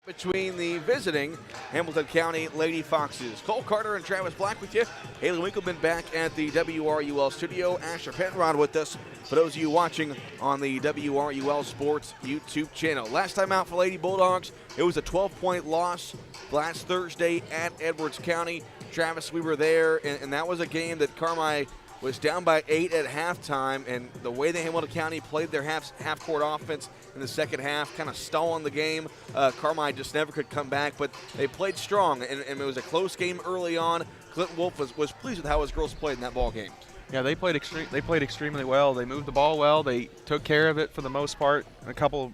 Between the visiting Hamilton County Lady Foxes. Cole Carter and Travis Black with you. Haley Winkleman back at the WRUL studio. Asher Penrod with us. For those of you watching on the WRUL Sports YouTube channel. Last time out for Lady Bulldogs, it was a 12-point loss last Thursday at Edwards County. Travis, we were there, and that was a game that Carmi was down by 8 at halftime, and the way that Hamilton County played their half-court offense in the second half, kind of stalling the game. Carmi just never could come back, but they played strong, and it was a close game early on. Clinton Wolf was pleased with how his girls played in that ball game. Yeah, they played extremely well. They moved the ball well. They took care of it for the most part. A couple,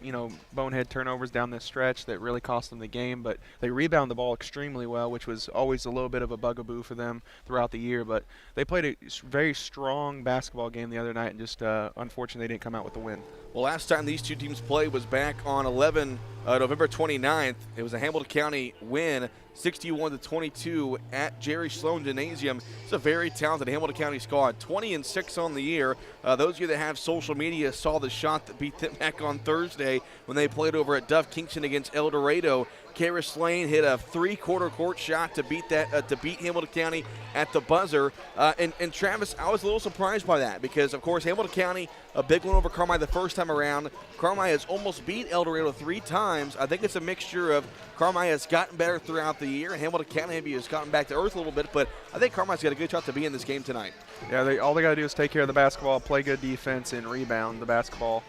bonehead turnovers down this stretch that really cost them the game, but they rebounded the ball extremely well, which was always a little bit of a bugaboo for them throughout the year. But they played a very strong basketball game the other night, and just unfortunately they didn't come out with the win. Well, last time these two teams played was back on November 29th. It was a Hamilton County win, 61-22 at Jerry Sloan Gymnasium. It's a very talented Hamilton County squad, 20-6 on the year. Those of you that have social media saw the shot that beat them back on Thursday when they played over at Duff Kingston against El Dorado. Karis Lane hit a three-quarter court shot to beat Hamilton County at the buzzer. And Travis, I was a little surprised by that because, of course, Hamilton County, a big win over Carmi the first time around. Carmi has almost beat El Dorado 3 times. I think it's a mixture of Carmi has gotten better throughout the year, and Hamilton County maybe has gotten back to earth a little bit, but I think Carmi's got a good shot to be in this game tonight. Yeah, all they got to do is take care of the basketball, play good defense, and rebound the basketball.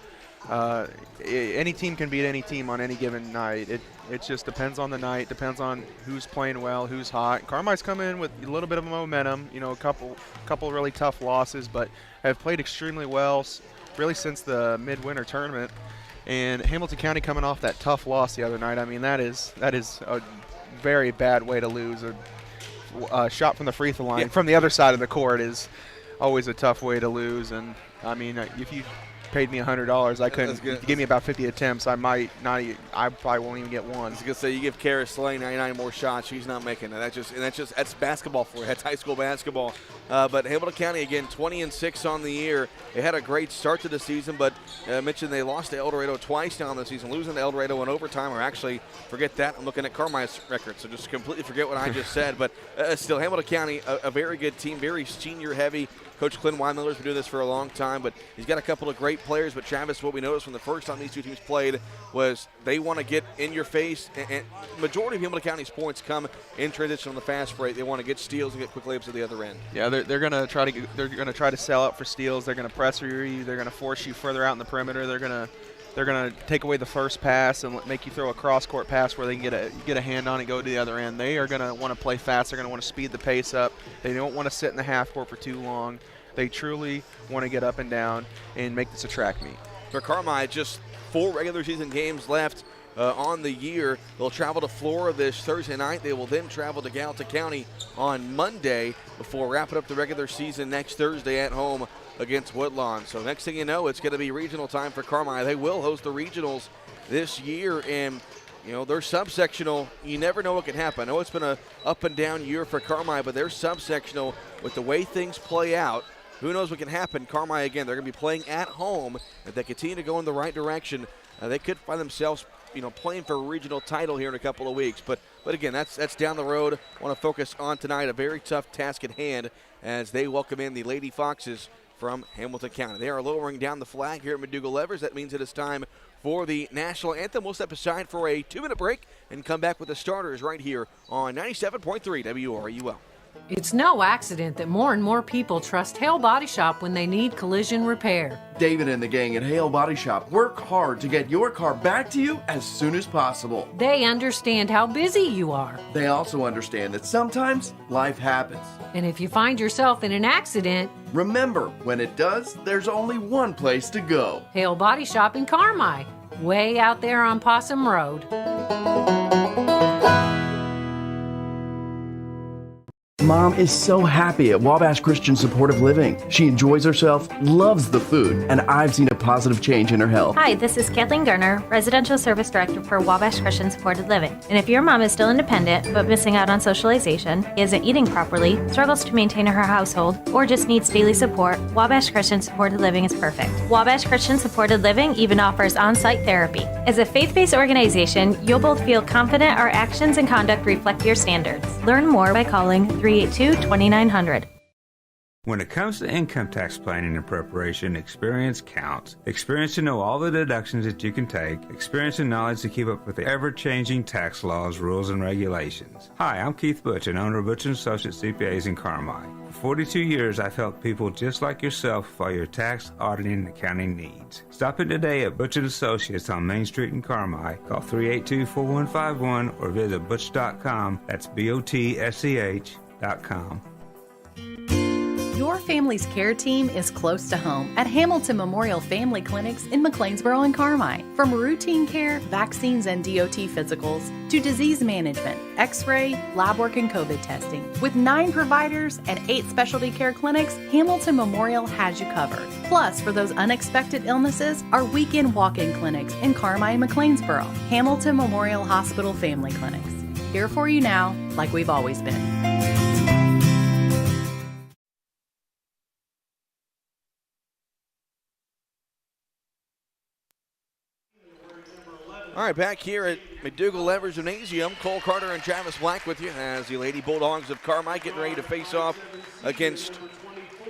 Any team can beat any team on any given night. It just depends on the night, depends on who's playing well, who's hot. Carmi's come in with a little bit of momentum, a couple really tough losses, but have played extremely well really since the midwinter tournament. And Hamilton County coming off that tough loss the other night, I mean, that is a very bad way to lose. A shot from the free throw line from the other side of the court is always a tough way to lose. And, I mean, if you paid me $100, I couldn't give me about 50 attempts. I probably won't even get one. I was gonna say, you give Karis Lane 99 more shots, she's not making it. That's basketball for you. That's high school basketball. But Hamilton County again, 20-6 on the year. They had a great start to the season, but I mentioned they lost to El Dorado twice now in the season, losing to El Dorado in overtime. Or actually, forget that. I'm looking at Carmi's record, so just completely forget what I just said. But still, Hamilton County, a very good team, very senior heavy. Coach Clint Weinmiller's been doing this for a long time, but he's got a couple of great players. But Travis, what we noticed from the first time these two teams played was they want to get in your face, and majority of Hamilton County's points come in transition on the fast break. They want to get steals and get quick layups at the other end. Yeah, they're going to try to sell out for steals. They're going to pressure you. They're going to force you further out in the perimeter. They're going to take away the first pass and make you throw a cross-court pass where they can get a hand on it and go to the other end. They are going to want to play fast. They're going to want to speed the pace up. They don't want to sit in the half court for too long. They truly want to get up and down and make this a track meet. For Carmi, just 4 regular season games left on the year. They'll travel to Flora this Thursday night. They will then travel to Gallatin County on Monday before wrapping up the regular season next Thursday at home against Woodlawn. So next thing you know, it's going to be regional time for Carmi. They will host the regionals this year, and they're subsectional. You never know what can happen. I know it's been a up and down year for Carmi, but they're subsectional with the way things play out. Who knows what can happen? Carmi, again, they're going to be playing at home. If they continue to go in the right direction, they could find themselves, playing for a regional title here in a couple of weeks. But again, that's down the road. I want to focus on tonight, a very tough task at hand as they welcome in the Lady Foxes from Hamilton County. They are lowering down the flag here at McDougal-Evers. That means it is time for the national anthem. We'll step aside for a 2-minute break and come back with the starters right here on 97.3 WRUL. It's no accident that more and more people trust Hale Body Shop when they need collision repair. David and the gang at Hale Body Shop work hard to get your car back to you as soon as possible. They understand how busy you are. They also understand that sometimes life happens. And if you find yourself in an accident, remember, when it does, there's only one place to go. Hale Body Shop in Carmi, way out there on Possum Road. Mom is so happy at Wabash Christian Supportive Living. She enjoys herself, loves the food, and I've seen a positive change in her health. Hi, this is Kathleen Garner, Residential Service Director for Wabash Christian Supported Living. And if your mom is still independent but missing out on socialization, isn't eating properly, struggles to maintain her household, or just needs daily support, Wabash Christian Supported Living is perfect. Wabash Christian Supported Living even offers on-site therapy. As a faith-based organization, you'll both feel confident our actions and conduct reflect your standards. Learn more by calling 382-2900. When it comes to income tax planning and preparation, experience counts. Experience to know all the deductions that you can take. Experience and knowledge to keep up with the ever-changing tax laws, rules, and regulations. Hi, I'm Keith Butch, and owner of Butch & Associates CPAs in Carmi. For 42 years, I've helped people just like yourself with all your tax, auditing, and accounting needs. Stop in today at Butch & Associates on Main Street in Carmi. Call 382-4151 or visit butch.com. That's BOTSCH.com. Your family's care team is close to home at Hamilton Memorial Family Clinics in McLeansboro and Carmi. From routine care, vaccines and DOT physicals, to disease management, x-ray, lab work, and COVID testing. With 9 providers and 8 specialty care clinics, Hamilton Memorial has you covered. Plus, for those unexpected illnesses, our weekend walk-in clinics in Carmi and McLeansboro. Hamilton Memorial Hospital Family Clinics. Here for you now, like we've always been. All right, back here at McDougall-Evers Gymnasium, Cole Carter and Travis Black with you as the Lady Bulldogs of Carmi getting ready to face off against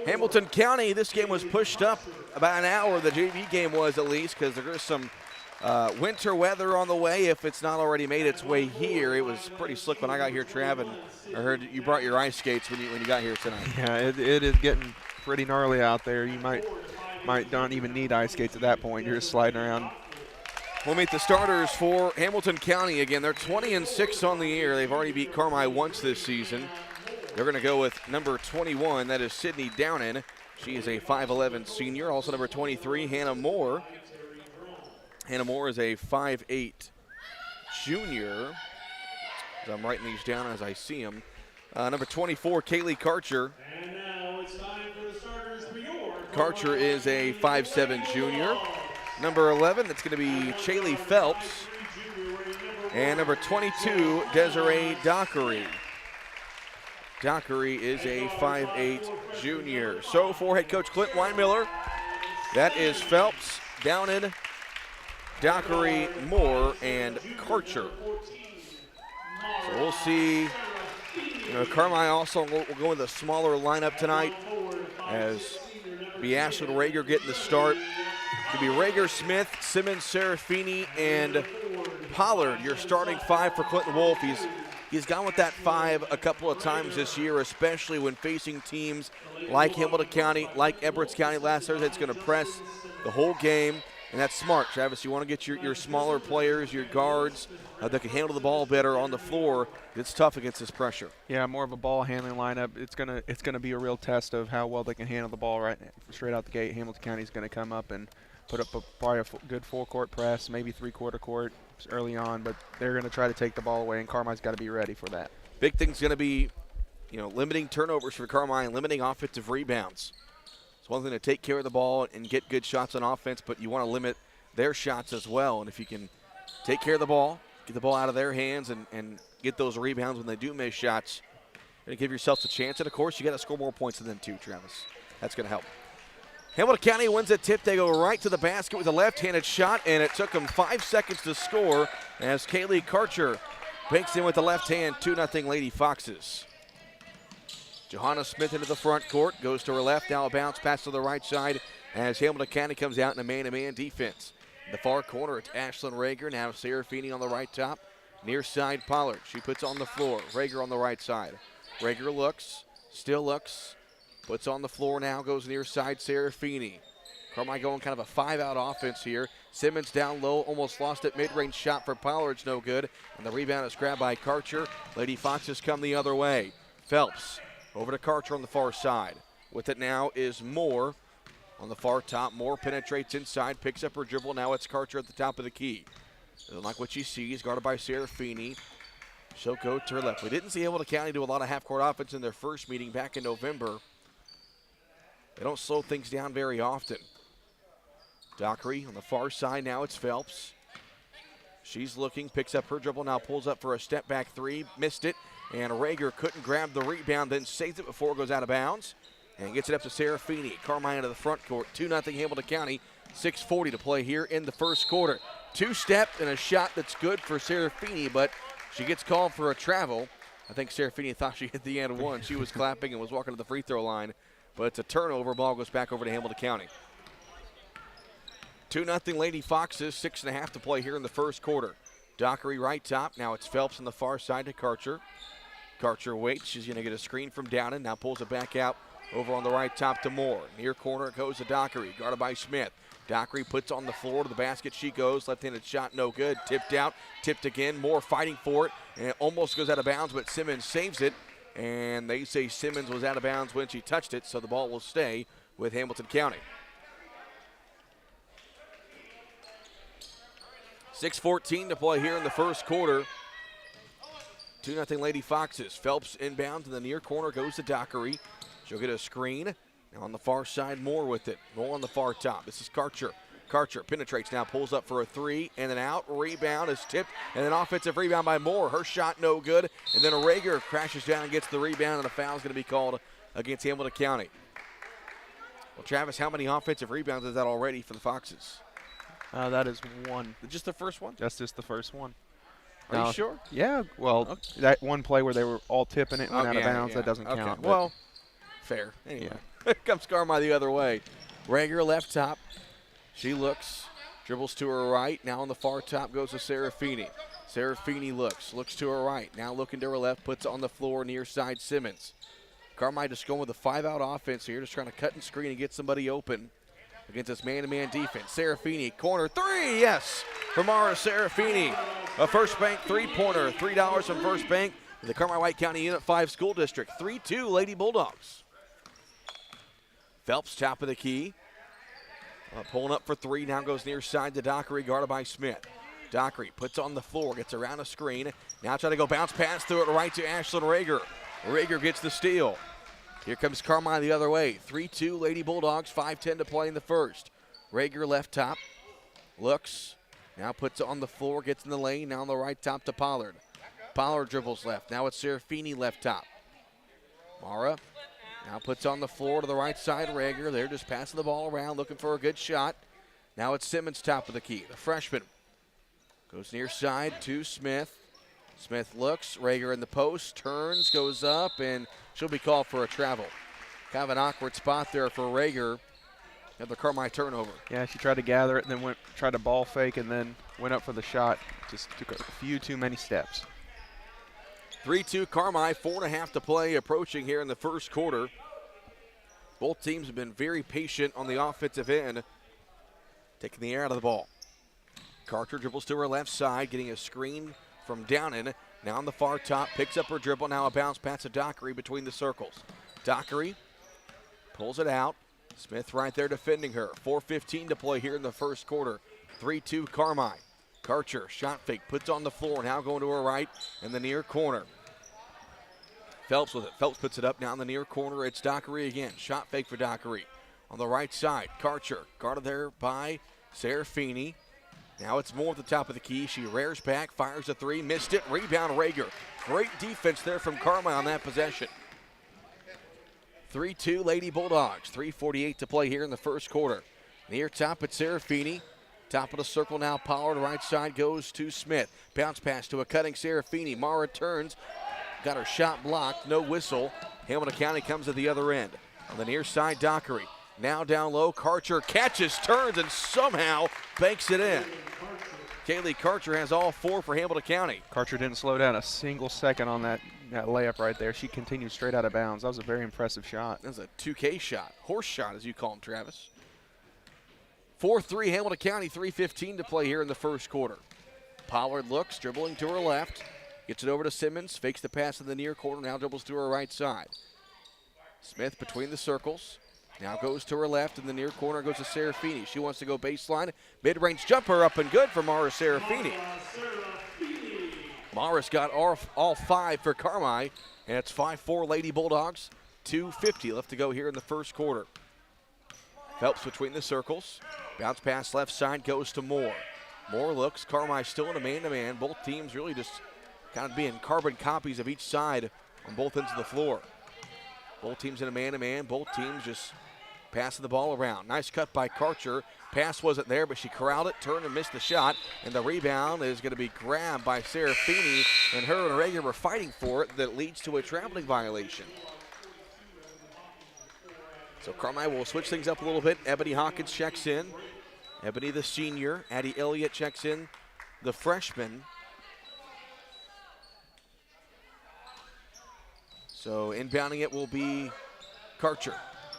Hamilton County. This game was pushed up about an hour, the JV game was at least, because there is some winter weather on the way if it's not already made its way here. It was pretty slick when I got here, Trav, and I heard you brought your ice skates when you got here tonight. Yeah, it is getting pretty gnarly out there. You might not even need ice skates at that point. You're just sliding around. We'll meet the starters for Hamilton County again. They're 20-6 on the year. They've already beat Carmi once this season. They're going to go with number 21. That is Sydney Downen. She is a 5'11 senior. Also number 23, Hannah Moore. Hannah Moore is a 5'8 junior. As I'm writing these down as I see them. Number 24, Kaylee Karcher. And now it's time for the starters for your Karcher is a 5'7 junior. Number 11, that's going to be Chaley Phelps. And number 22, Desiree Dockery. Dockery is a 5'8 junior. So for head coach Clint Weinmiller, that is Phelps, Downen, Dockery, Moore, and Karcher. So we'll see. Carmi also will go with a smaller lineup tonight as be Ashlyn Rager getting the start. It'll be Rager, Smith, Simmons, Serafini, and Pollard, your starting 5 for Clinton Wolf. He's gone with that 5 a couple of times this year, especially when facing teams like Hamilton County, like Edwards County last Thursday. It's going to press the whole game, and that's smart, Travis. You want to get your smaller players, your guards that can handle the ball better on the floor. It's tough against this pressure. Yeah, more of a ball handling lineup. It's gonna be a real test of how well they can handle the ball right straight out the gate. Hamilton County is going to come up and put up probably a good full-court press, maybe three-quarter court early on, but they're going to try to take the ball away, and Carmi's got to be ready for that. Big thing's going to be, limiting turnovers for Carmi and limiting offensive rebounds. It's one thing to take care of the ball and get good shots on offense, but you want to limit their shots as well. And if you can take care of the ball, get the ball out of their hands, and get those rebounds when they do miss shots, you're going to give yourself a chance. And, of course, you got to score more points than them too, Travis. That's going to help. Hamilton County wins a tip. They go right to the basket with a left-handed shot, and it took them 5 seconds to score as Kaylee Karcher banks in with the left hand, 2-0 Lady Foxes. Johanna Smith into the front court, goes to her left, now a bounce pass to the right side as Hamilton County comes out in a man-to-man defense. In the far corner, it's Ashlyn Rager, now Serafini on the right top, near side Pollard. She puts on the floor, Rager on the right side. Rager looks, still looks, puts on the floor now, goes near side Serafini. Carmi going kind of a 5-out offense here. Simmons down low, almost lost it. Mid-range shot for Pollard's no good. And the rebound is grabbed by Karcher. Lady Foxes come the other way. Phelps over to Karcher on the far side. With it now is Moore on the far top. Moore penetrates inside, picks up her dribble. Now it's Karcher at the top of the key. Doesn't like what she sees, guarded by Serafini. She'll go to her left. We didn't see Hamilton County do a lot of half-court offense in their first meeting back in November. They don't slow things down very often. Dockery on the far side, now it's Phelps. She's looking, picks up her dribble, now pulls up for a step back three, missed it, and Rager couldn't grab the rebound, then saves it before it goes out of bounds, and gets it up to Serafini. Carmine into the front court, 2-0 Hamilton County, 6:40 to play here in the first quarter. Two-step and a shot that's good for Serafini, but she gets called for a travel. I think Serafini thought she hit the and one. She was clapping and was walking to the free throw line, but it's a turnover. Ball goes back over to Hamilton County. 2-0 Lady Foxes, 6.5 to play here in the first quarter. Dockery right top. Now it's Phelps on the far side to Karcher. Karcher waits. She's going to get a screen from Downen. Now pulls it back out over on the right top to Moore. Near corner it goes to Dockery, guarded by Smith. Dockery puts on the floor to the basket. She goes. Left-handed shot, no good. Tipped out. Tipped again. Moore fighting for it. And it almost goes out of bounds, but Simmons saves it. And they say Simmons was out of bounds when she touched it, so the ball will stay with Hamilton County. 6:14 to play here in the first quarter. 2-0 Lady Foxes. Phelps inbounds in the near corner, goes to Dockery. She'll get a screen. Now on the far side, Moore with it. Moore on the far top. This is Karcher. Karcher penetrates now, pulls up for a three, and then out. Rebound is tipped, and then offensive rebound by Moore. Her shot no good, and then Rager crashes down and gets the rebound, and a foul is going to be called against Hamilton County. Well, Travis, how many offensive rebounds is that already for the Foxes? That is one. Just the first one? That's just the first one. Are you sure? Yeah. Well, Okay. that one play where they were all tipping it and went out of bounds, that doesn't Okay. count. Well, fair. Anyway, here comes Carmine the other way. Rager left top. She looks, dribbles to her right. Now on the far top goes to Serafini. Serafini looks to her right. Now looking to her left, puts it on the floor near side Simmons. Carmine just going with a 5-out offense here, just trying to cut and screen and get somebody open against this man-to-man defense. Serafini, corner three, yes, from Mara Serafini. A First Bank three-pointer, $3 from First Bank, the Carmine-White County Unit 5 School District. 3-2 Lady Bulldogs. Phelps, top of the key. Pulling up for three, now goes near side to Dockery, guarded by Smith. Dockery puts on the floor, gets around a screen. Now trying to go bounce pass through it right to Ashlyn Rager. Rager gets the steal. Here comes Carmine the other way. 3-2 Lady Bulldogs, 5:10 to play in the first. Rager left top, looks, now puts it on the floor, gets in the lane, now on the right top to Pollard. Pollard dribbles left, now it's Serafini left top. Mara now puts on the floor to the right side, Rager. They're just passing the ball around, looking for a good shot. Now it's Simmons top of the key, the freshman. Goes near side to Smith. Smith looks, Rager in the post, turns, goes up, and she'll be called for a travel. Kind of an awkward spot there for Rager. Another Carmine turnover. Yeah, she tried to gather it, and then tried to ball fake, and then went up for the shot. Just took a few too many steps. 3-2 Carmine, 4.5 to play, approaching here in the first quarter. Both teams have been very patient on the offensive end, taking the air out of the ball. Carter dribbles to her left side, getting a screen from Downen. Now on the far top, picks up her dribble. Now a bounce pass to Dockery between the circles. Dockery pulls it out. Smith right there defending her. 4:15 to play here in the first quarter. 3-2 Carmine. Karcher, shot fake, puts on the floor. Now going to her right in the near corner. Phelps with it. Phelps puts it up now in the near corner. It's Dockery again. Shot fake for Dockery. On the right side, Karcher guarded there by Serafini. Now it's Moore at the top of the key. She rears back, fires a three, missed it. Rebound Rager. Great defense there from Carmine on that possession. 3-2 Lady Bulldogs. 3:48 to play here in the first quarter. Near top at Serafini. Top of the circle now, Pollard. Right side goes to Smith. Bounce pass to a cutting Serafini. Mara turns. Got her shot blocked. No whistle. Hamilton County comes to the other end. On the near side, Dockery. Now down low, Karcher catches, turns, and somehow banks it in. Kaylee Karcher has all four for Hamilton County. Karcher didn't slow down a single second on that layup right there. She continued straight out of bounds. That was a very impressive shot. That was a 2K shot. Horse shot, as you call him, Travis. 4-3 Hamilton County, 3:15 to play here in the first quarter. Pollard looks, dribbling to her left. Gets it over to Simmons, fakes the pass in the near corner, now dribbles to her right side. Smith between the circles. Now goes to her left in the near corner, goes to Serafini. She wants to go baseline. Mid-range jumper up and good for Mara Serafini. Mara's got all five for Carmine, and it's 5-4 Lady Bulldogs. 2:50 left to go here in the first quarter. Phelps between the circles. Bounce pass left side goes to Moore. Moore looks. Carmi still in a man-to-man. Both teams really just kind of being carbon copies of each side on both ends of the floor. Both teams in a man-to-man. Both teams just passing the ball around. Nice cut by Karcher. Pass wasn't there, but she corralled it, turned and missed the shot. And the rebound is going to be grabbed by Serafini, and her and Reagan were fighting for it. That leads to a traveling violation. So Carmi will switch things up a little bit. Ebony Hawkins checks in. Ebony, the senior. Addie Elliott checks in, the freshman. So inbounding it will be Karcher.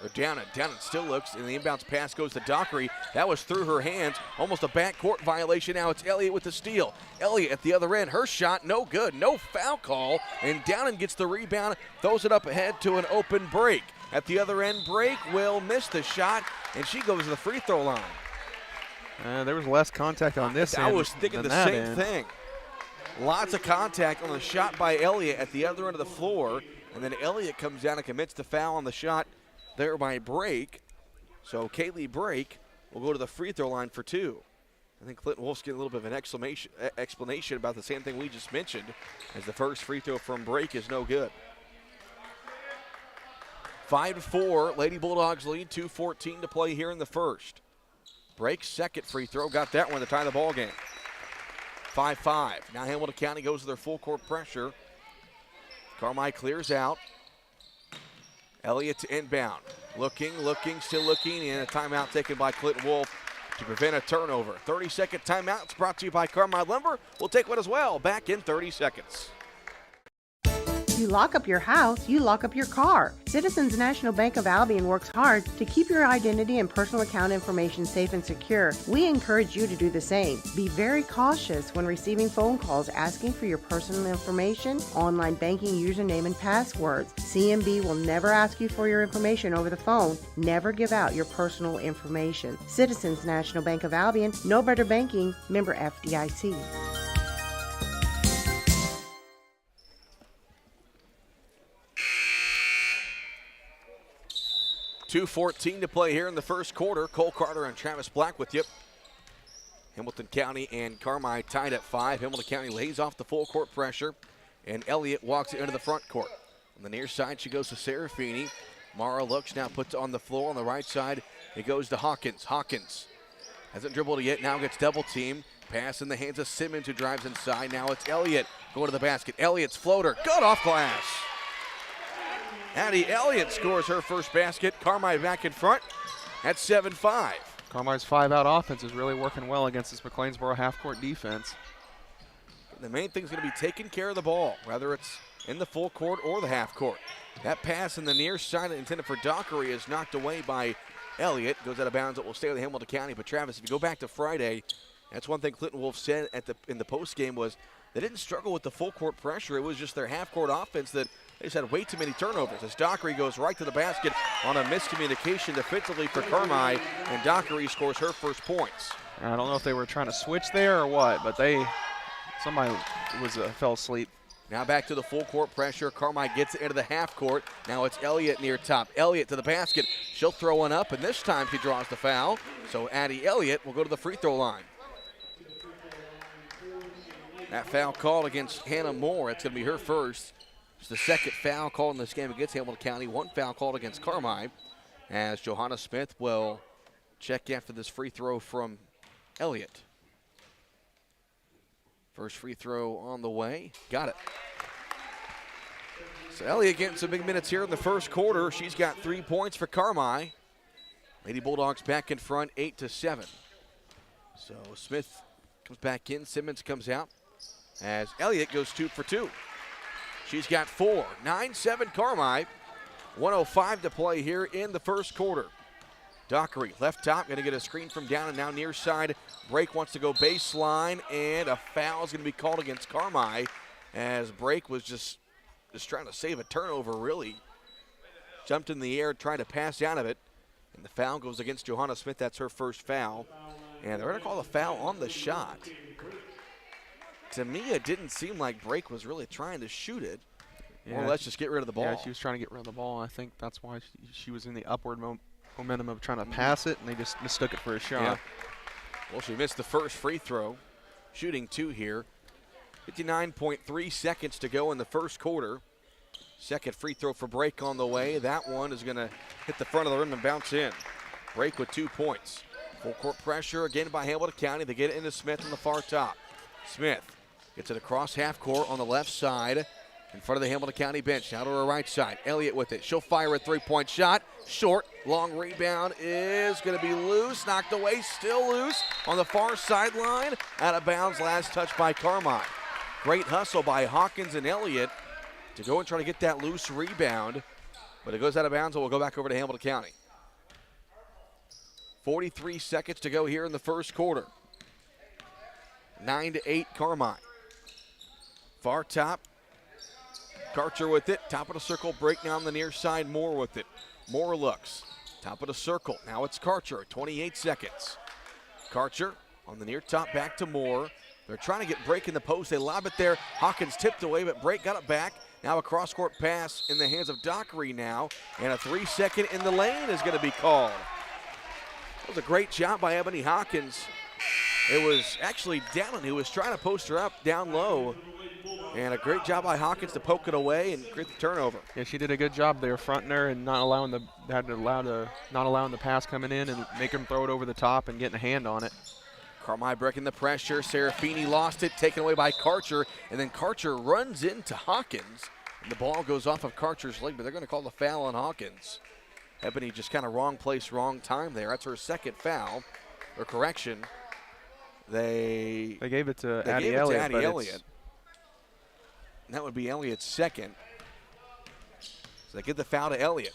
Or Downen. Downen still looks, and the inbounds pass goes to Dockery. That was through her hands. Almost a backcourt violation. Now it's Elliott with the steal. Elliott at the other end. Her shot, no good. No foul call. And Downen gets the rebound, throws it up ahead to an open Break. At the other end, Break will miss the shot, and she goes to the free throw line. There was less contact on this end. I was thinking the same thing. Lots of contact on the shot by Elliott at the other end of the floor, and then Elliott comes down and commits the foul on the shot there by Break. So Kaylee Break will go to the free throw line for 2. I think Clinton Wolf's getting a little bit of an explanation about the same thing we just mentioned, as the first free throw from Break is no good. 5-4, Lady Bulldogs lead, 2:14 to play here in the first. Break's second free throw, got that one to tie the ball game. 5-5. Now Hamilton County goes to their full court pressure. Carmi clears out. Elliott to inbound. Looking, still looking, and a timeout taken by Clinton Wolf to prevent a turnover. 30-second timeout. It's brought to you by Carmi Lumber. We'll take one as well. Back in 30 seconds. You lock up your house, you lock up your car. Citizens National Bank of Albion works hard to keep your identity and personal account information safe and secure. We encourage you to do the same. Be very cautious when receiving phone calls asking for your personal information, online banking username and passwords. CNB will never ask you for your information over the phone. Never give out your personal information. Citizens National Bank of Albion, no better banking, member FDIC. 2:14 to play here in the first quarter. Cole Carter and Travis Black with you. Hamilton County and Carmi tied at 5. Hamilton County lays off the full court pressure, and Elliott walks it into the front court. On the near side, she goes to Serafini. Mara looks, now puts it on the floor. On the right side, it goes to Hawkins. Hawkins hasn't dribbled yet, now gets double teamed. Pass in the hands of Simmons, who drives inside. Now it's Elliott going to the basket. Elliott's floater, good off glass. Addie Elliott scores her first basket. Carmi back in front at 7-5. Carmi's 5-out offense is really working well against this McLeansboro half-court defense. The main thing is going to be taking care of the ball, whether it's in the full court or the half court. That pass in the near side intended for Dockery is knocked away by Elliott. Goes out of bounds. It will stay with Hamilton County. But Travis, if you go back to Friday, that's one thing Clinton Wolf said in the post game was they didn't struggle with the full court pressure. It was just their half court offense that they just had way too many turnovers. As Dockery goes right to the basket on a miscommunication defensively for Carmi, and Dockery scores her first points. I don't know if they were trying to switch there or what, but somebody fell asleep. Now back to the full court pressure. Carmi gets it into the half court. Now it's Elliott near top. Elliott to the basket. She'll throw one up, and this time she draws the foul. So Addie Elliott will go to the free throw line. That foul called against Hannah Moore. It's going to be her first. It's the second foul called in this game against Hamilton County. One foul called against Carmi, as Johanna Smith will check after this free throw from Elliott. First free throw on the way. Got it. So Elliott getting some big minutes here in the first quarter. She's got 3 points for Carmi. Lady Bulldogs back in front, 8-7. So Smith comes back in. Simmons comes out as Elliott goes 2 for 2. She's got 4. 9-7 Carmi. 1:05 to play here in the first quarter. Dockery, left top, going to get a screen from down and now near side. Break wants to go baseline, and a foul is going to be called against Carmi, as Break was just trying to save a turnover, really. Jumped in the air, trying to pass out of it, and the foul goes against Johanna Smith. That's her first foul, and they're going to call the foul on the shot. To me, it didn't seem like Break was really trying to shoot it. Yeah, well, let's just get rid of the ball. Yeah, she was trying to get rid of the ball. I think that's why she was in the upward momentum of trying to pass it, and they just mistook it for a shot. Yeah. Well, she missed the first free throw, shooting 2 here. 59.3 seconds to go in the first quarter. Second free throw for Brake on the way. That one is going to hit the front of the rim and bounce in. Brake with 2 points. Full court pressure again by Hamilton County. They get it into Smith on the far top. Smith gets it across half court on the left side in front of the Hamilton County bench. Now to her right side. Elliott with it. She'll fire a 3-point shot. Short. Long rebound is going to be loose. Knocked away. Still loose on the far sideline. Out of bounds. Last touch by Carmine. Great hustle by Hawkins and Elliott to go and try to get that loose rebound. But it goes out of bounds and we'll go back over to Hamilton County. 43 seconds to go here in the first quarter. 9-8 Carmine. Far top. Karcher with it. Top of the circle. Break now on the near side. Moore with it. Moore looks. Top of the circle. Now it's Karcher. 28 seconds. Karcher on the near top. Back to Moore. They're trying to get Brake in the post. They lob it there. Hawkins tipped away, but Brake got it back. Now a cross-court pass in the hands of Dockery now. And a 3-second in the lane is going to be called. That was a great job by Ebony Hawkins. It was actually Dallin who was trying to post her up down low. And a great job by Hawkins to poke it away and create the turnover. Yeah, she did a good job there, fronting her and not allowing the pass coming in and make him throw it over the top and getting a hand on it. Carmine breaking the pressure. Serafini lost it, taken away by Karcher, and then Karcher runs into Hawkins. And the ball goes off of Karcher's leg, but they're going to call the foul on Hawkins. Ebony just kind of wrong place, wrong time there. That's her second foul, or correction. They gave it to Addie Addie Elliott. And that would be Elliott's second. So they give the foul to Elliott.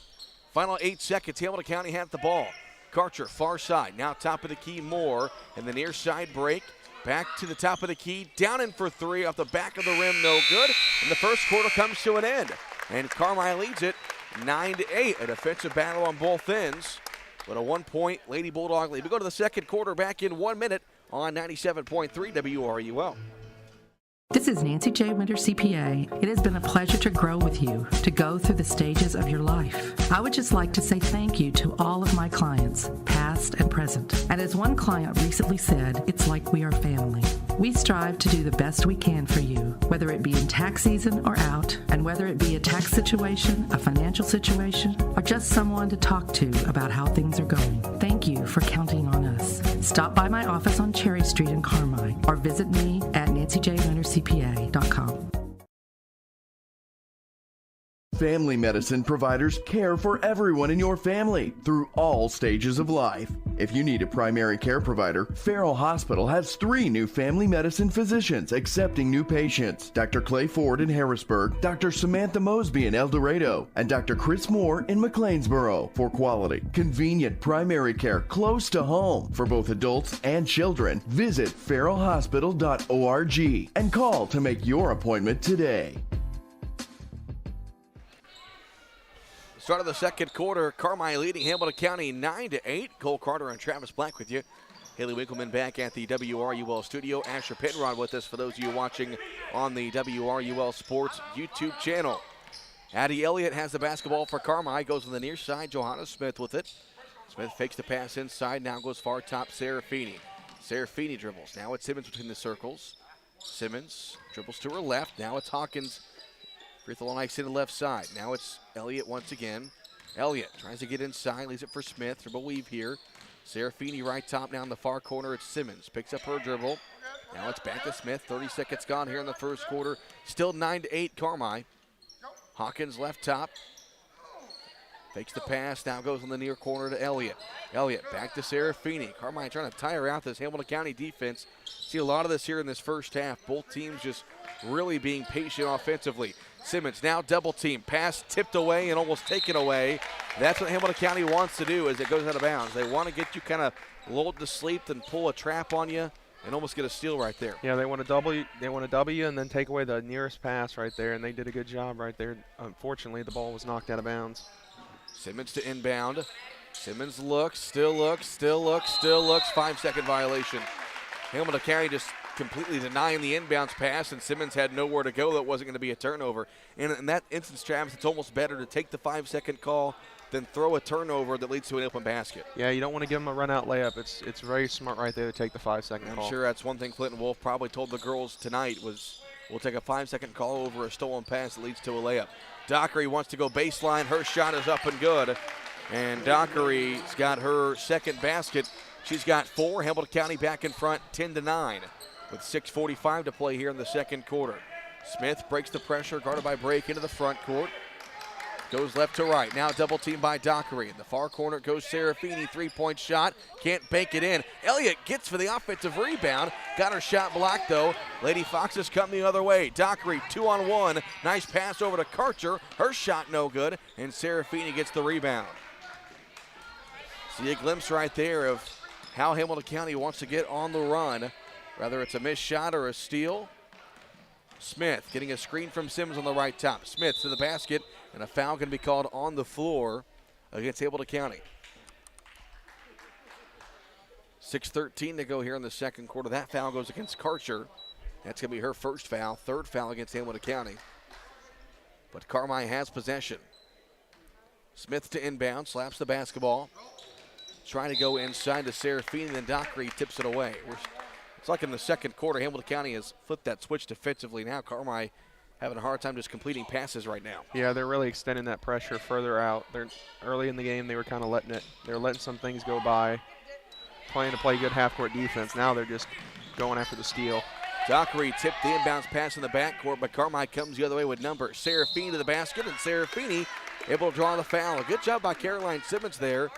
Final 8 seconds. Hamilton County have the ball. Karcher, far side. Now top of the key, Moore. And the near side break. Back to the top of the key. Down in for 3 off the back of the rim. No good. And the first quarter comes to an end. And Carmine leads it 9-8. A defensive battle on both ends. But a 1-point Lady Bulldog lead. We go to the second quarter back in 1 minute on 97.3 WRUL. This is Nancy J. Winter, CPA. It has been a pleasure to grow with you, to go through the stages of your life. I would just like to say thank you to all of my clients, past and present. And as one client recently said, it's like we are family. We strive to do the best we can for you, whether it be in tax season or out, and whether it be a tax situation, a financial situation, or just someone to talk to about how things are going. Thank you for counting on us. Stop by my office on Cherry Street in Carmine, or visit me at nancyjwintercpa.com. Family medicine providers care for everyone in your family through all stages of life. If you need a primary care provider, Farrell Hospital has 3 new family medicine physicians accepting new patients. Dr. Clay Ford in Harrisburg, Dr. Samantha Mosby in El Dorado, and Dr. Chris Moore in McLeansboro for quality, convenient primary care close to home for both adults and children. Visit farrellhospital.org and call to make your appointment today. Start of the second quarter, Carmine leading Hamilton County 9-8. Cole Carter and Travis Black with you. Haley Winkleman back at the WRUL studio. Asher Penrod with us for those of you watching on the WRUL Sports YouTube channel. Addie Elliott has the basketball for Carmine. Goes on the near side. Johanna Smith with it. Smith fakes the pass inside. Now goes far top. Serafini. Serafini dribbles. Now it's Simmons between the circles. Simmons dribbles to her left. Now it's Hawkins. Free throw line to the left side. Now it's Elliott once again. Elliott tries to get inside, leaves it for Smith. Dribble weave here. Serafini right top now in the far corner. It's Simmons. Picks up her dribble. Now it's back to Smith. 30 seconds gone here in the first quarter. Still 9-8 Carmine. Hawkins left top. Fakes the pass. Now goes on the near corner to Elliott. Elliott back to Serafini. Carmine trying to tire out this Hamilton County defense. See a lot of this here in this first half. Both teams just really being patient offensively. Simmons now double team. Pass tipped away and almost taken away. That's what Hamilton County wants to do as it goes out of bounds. They want to get you kind of lulled to sleep and pull a trap on you and almost get a steal right there. Yeah, they want to W and then take away the nearest pass right there, and they did a good job right there. Unfortunately, the ball was knocked out of bounds. Simmons to inbound. Simmons looks, still looks, still looks, still looks. 5-second violation. Hamilton County just completely denying the inbounds pass, and Simmons had nowhere to go. That wasn't going to be a turnover. And in that instance, Travis, it's almost better to take the 5-second call, than throw a turnover that leads to an open basket. Yeah, you don't want to give them a run-out layup. It's very smart right there to take the 5-second call. I'm sure that's one thing Clinton Wolf probably told the girls tonight was we'll take a 5-second call over a stolen pass that leads to a layup. Dockery wants to go baseline. Her shot is up and good. And Dockery's got her second basket. She's got 4. Hamilton County back in front 10-9 with 6:45 to play here in the second quarter. Smith breaks the pressure, guarded by Brake into the front court. Goes left to right. Now double teamed by Dockery. In the far corner goes Serafini. 3-point shot. Can't bank it in. Elliott gets for the offensive rebound. Got her shot blocked though. Lady Foxes come the other way. Dockery 2-on-1. Nice pass over to Karcher. Her shot no good. And Serafini gets the rebound. See a glimpse right there of how Hamilton County wants to get on the run. Whether it's a missed shot or a steal. Smith getting a screen from Simmons on the right top. Smith to the basket, and a foul going to be called on the floor against Hamilton County. 6:13 to go here in the second quarter. That foul goes against Karcher. That's going to be her first foul, third foul against Hamilton County. But Carmi has possession. Smith to inbound, slaps the basketball. Trying to go inside to Serafini, then Dockery tips it away. It's like in the second quarter, Hamilton County has flipped that switch defensively. Now Carmi having a hard time just completing passes right now. Yeah, they're really extending that pressure further out. They're early in the game, they were kind of letting some things go by, playing to play good half-court defense. Now they're just going after the steal. Dockery tipped the inbounds pass in the backcourt, but Carmi comes the other way with numbers. Serafini to the basket, and Serafini able to draw the foul. A good job by Caroline Simmons there.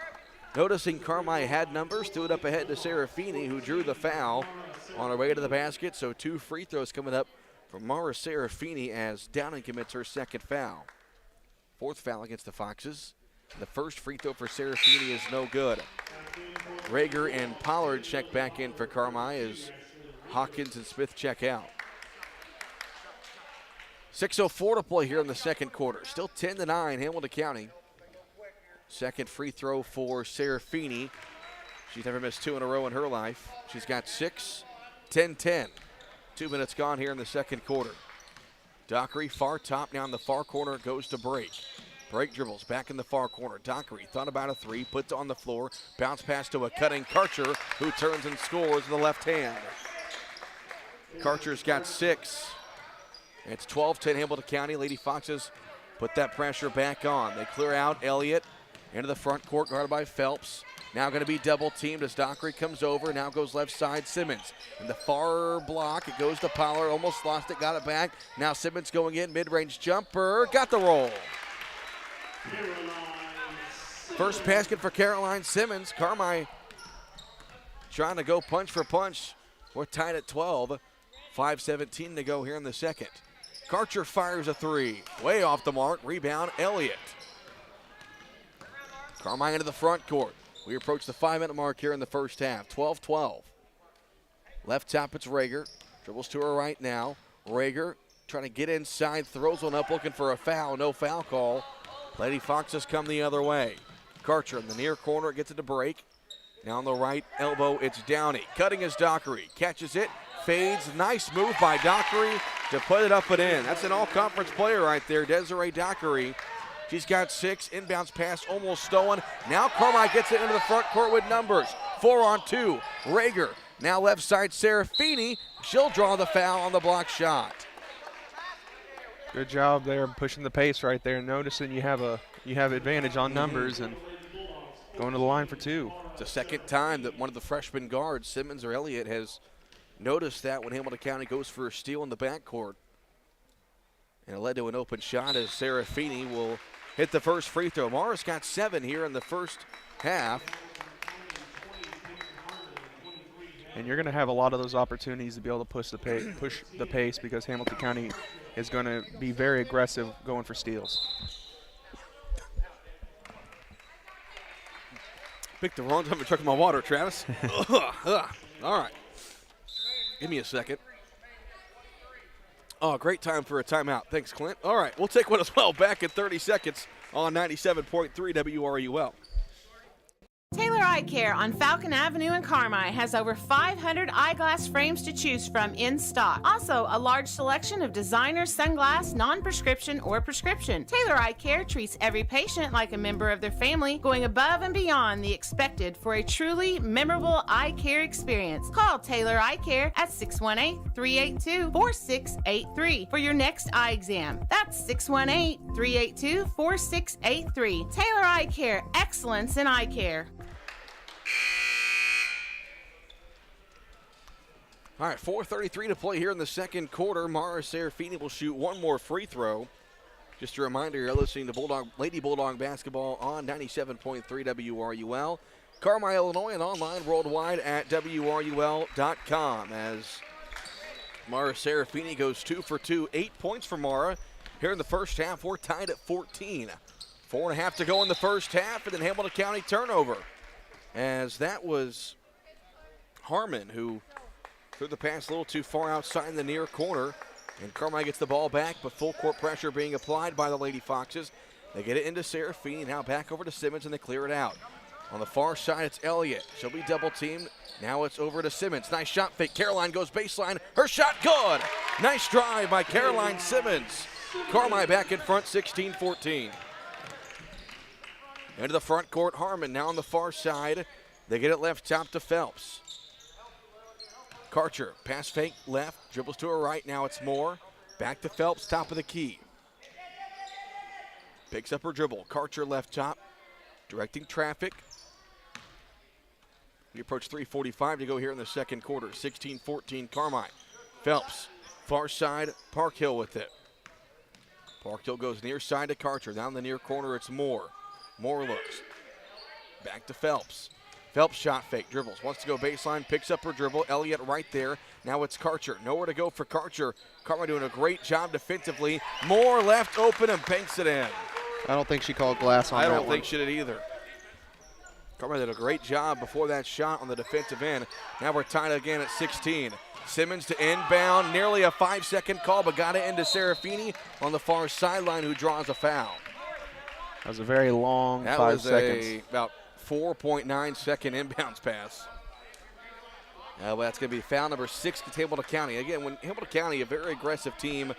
Noticing Carmi had numbers, threw it up ahead to Serafini, who drew the foul on her way to the basket. So 2 free throws coming up from Mara Serafini as Downing commits her second foul. 4th foul against the Foxes. The first free throw for Serafini is no good. Rager and Pollard check back in for Carmi as Hawkins and Smith check out. 6:04 to play here in the second quarter. Still 10-9, Hamilton County. Second free throw for Serafini. She's never missed 2 in a row in her life. She's got 6, 10-10. 2 minutes gone here in the second quarter. Dockery far top, now in the far corner, goes to Brake. Brake dribbles back in the far corner. Dockery thought about a 3, puts it on the floor, bounce pass to a cutting Karcher, who turns and scores with the left hand. Karcher's got 6. It's 12-10 Hamilton County. Lady Foxes put that pressure back on. They clear out Elliott into the front court, guarded by Phelps. Now going to be double teamed as Dockery comes over. Now goes left side, Simmons. In the far block, it goes to Pollard. Almost lost it, got it back. Now Simmons going in, mid-range jumper. Got the roll. First basket for Caroline Simmons. Carmi trying to go punch for punch. We're tied at 12. 5:17 to go here in the second. Karcher fires a 3. Way off the mark. Rebound, Elliott. Carmi into the front court. We approach the 5-minute mark here in the first half. 12-12. Left top, it's Rager. Dribbles to her right now. Rager trying to get inside, throws one up, looking for a foul. No foul call. Lady Foxes come the other way. Karcher in the near corner, gets it to Brake. Now on the right elbow, it's Downey. Cutting is Dockery. Catches it, fades. Nice move by Dockery to put it up and in. That's an all-conference player right there, Desiree Dockery. She's got 6. Inbounds pass almost stolen. Now Carmi gets it into the front court with numbers. 4-on-2. Rager. Now left side, Serafini. She'll draw the foul on the block shot. Good job there pushing the pace right there. Noticing you have advantage on numbers and going to the line for 2. It's the second time that one of the freshman guards, Simmons or Elliott, has noticed that when Hamilton County goes for a steal in the backcourt. And it led to an open shot as Serafini will hit the first free throw. Morris got 7 here in the first half. And you're going to have a lot of those opportunities to be able to push the pace because Hamilton County is going to be very aggressive going for steals. Picked the wrong time to chuck my water, Travis. All right. Give me a second. Oh, great time for a timeout. Thanks, Clint. All right, we'll take one as well. Back in 30 seconds on 97.3 WRUL. Taylor Eye Care on Falcon Avenue in Carmi has over 500 eyeglass frames to choose from in stock. Also, a large selection of designer sunglass, non-prescription or prescription. Taylor Eye Care treats every patient like a member of their family, going above and beyond the expected for a truly memorable eye care experience. Call Taylor Eye Care at 618-382-4683 for your next eye exam. That's 618-382-4683. Taylor Eye Care, excellence in eye care. All right, 4:33 to play here in the second quarter. Mara Serafini will shoot one more free throw. Just a reminder, you're listening to Lady Bulldog basketball on 97.3 WRUL, Carmi, Illinois, and online worldwide at WRUL.com. As Mara Serafini goes 2 for 2, 8 points for Mara. Here in the first half, we're tied at 14. 4.5 to go in the first half, and then Hamilton County turnover. As that was Harmon who threw the pass a little too far outside in the near corner. And Carmi gets the ball back, but full court pressure being applied by the Lady Foxes. They get it into Serafini, now back over to Simmons, and they clear it out. On the far side, it's Elliott. She'll be double teamed. Now it's over to Simmons. Nice shot fake. Caroline goes baseline. Her shot good. Nice drive by Caroline Simmons. Carmi back in front, 16-14. Into the front court, Harmon now on the far side. They get it left top to Phelps. Karcher, pass fake left, dribbles to her right. Now it's Moore. Back to Phelps, top of the key. Picks up her dribble. Karcher left top, directing traffic. We approach 3:45 to go here in the second quarter. 16-14 Carmi. Phelps, far side, Parkhill with it. Parkhill goes near side to Karcher. Down the near corner, it's Moore. Moore looks. Back to Phelps. Phelps shot fake, dribbles, wants to go baseline, picks up her dribble. Elliott right there. Now it's Karcher. Nowhere to go for Karcher. Carmi doing a great job defensively. Moore left open and banks it in. I don't think she called glass on that one. I don't think she did either. Carmi did a great job before that shot on the defensive end. Now we're tied again at 16. Simmons to inbound, nearly a 5-second call, but got it into Serafini on the far sideline, who draws a foul. That was a very long 5 seconds. That was about 4.9 second inbounds pass. Well, that's going to be foul number 6 to Hamilton County. Again, when Hamilton County, a very aggressive team,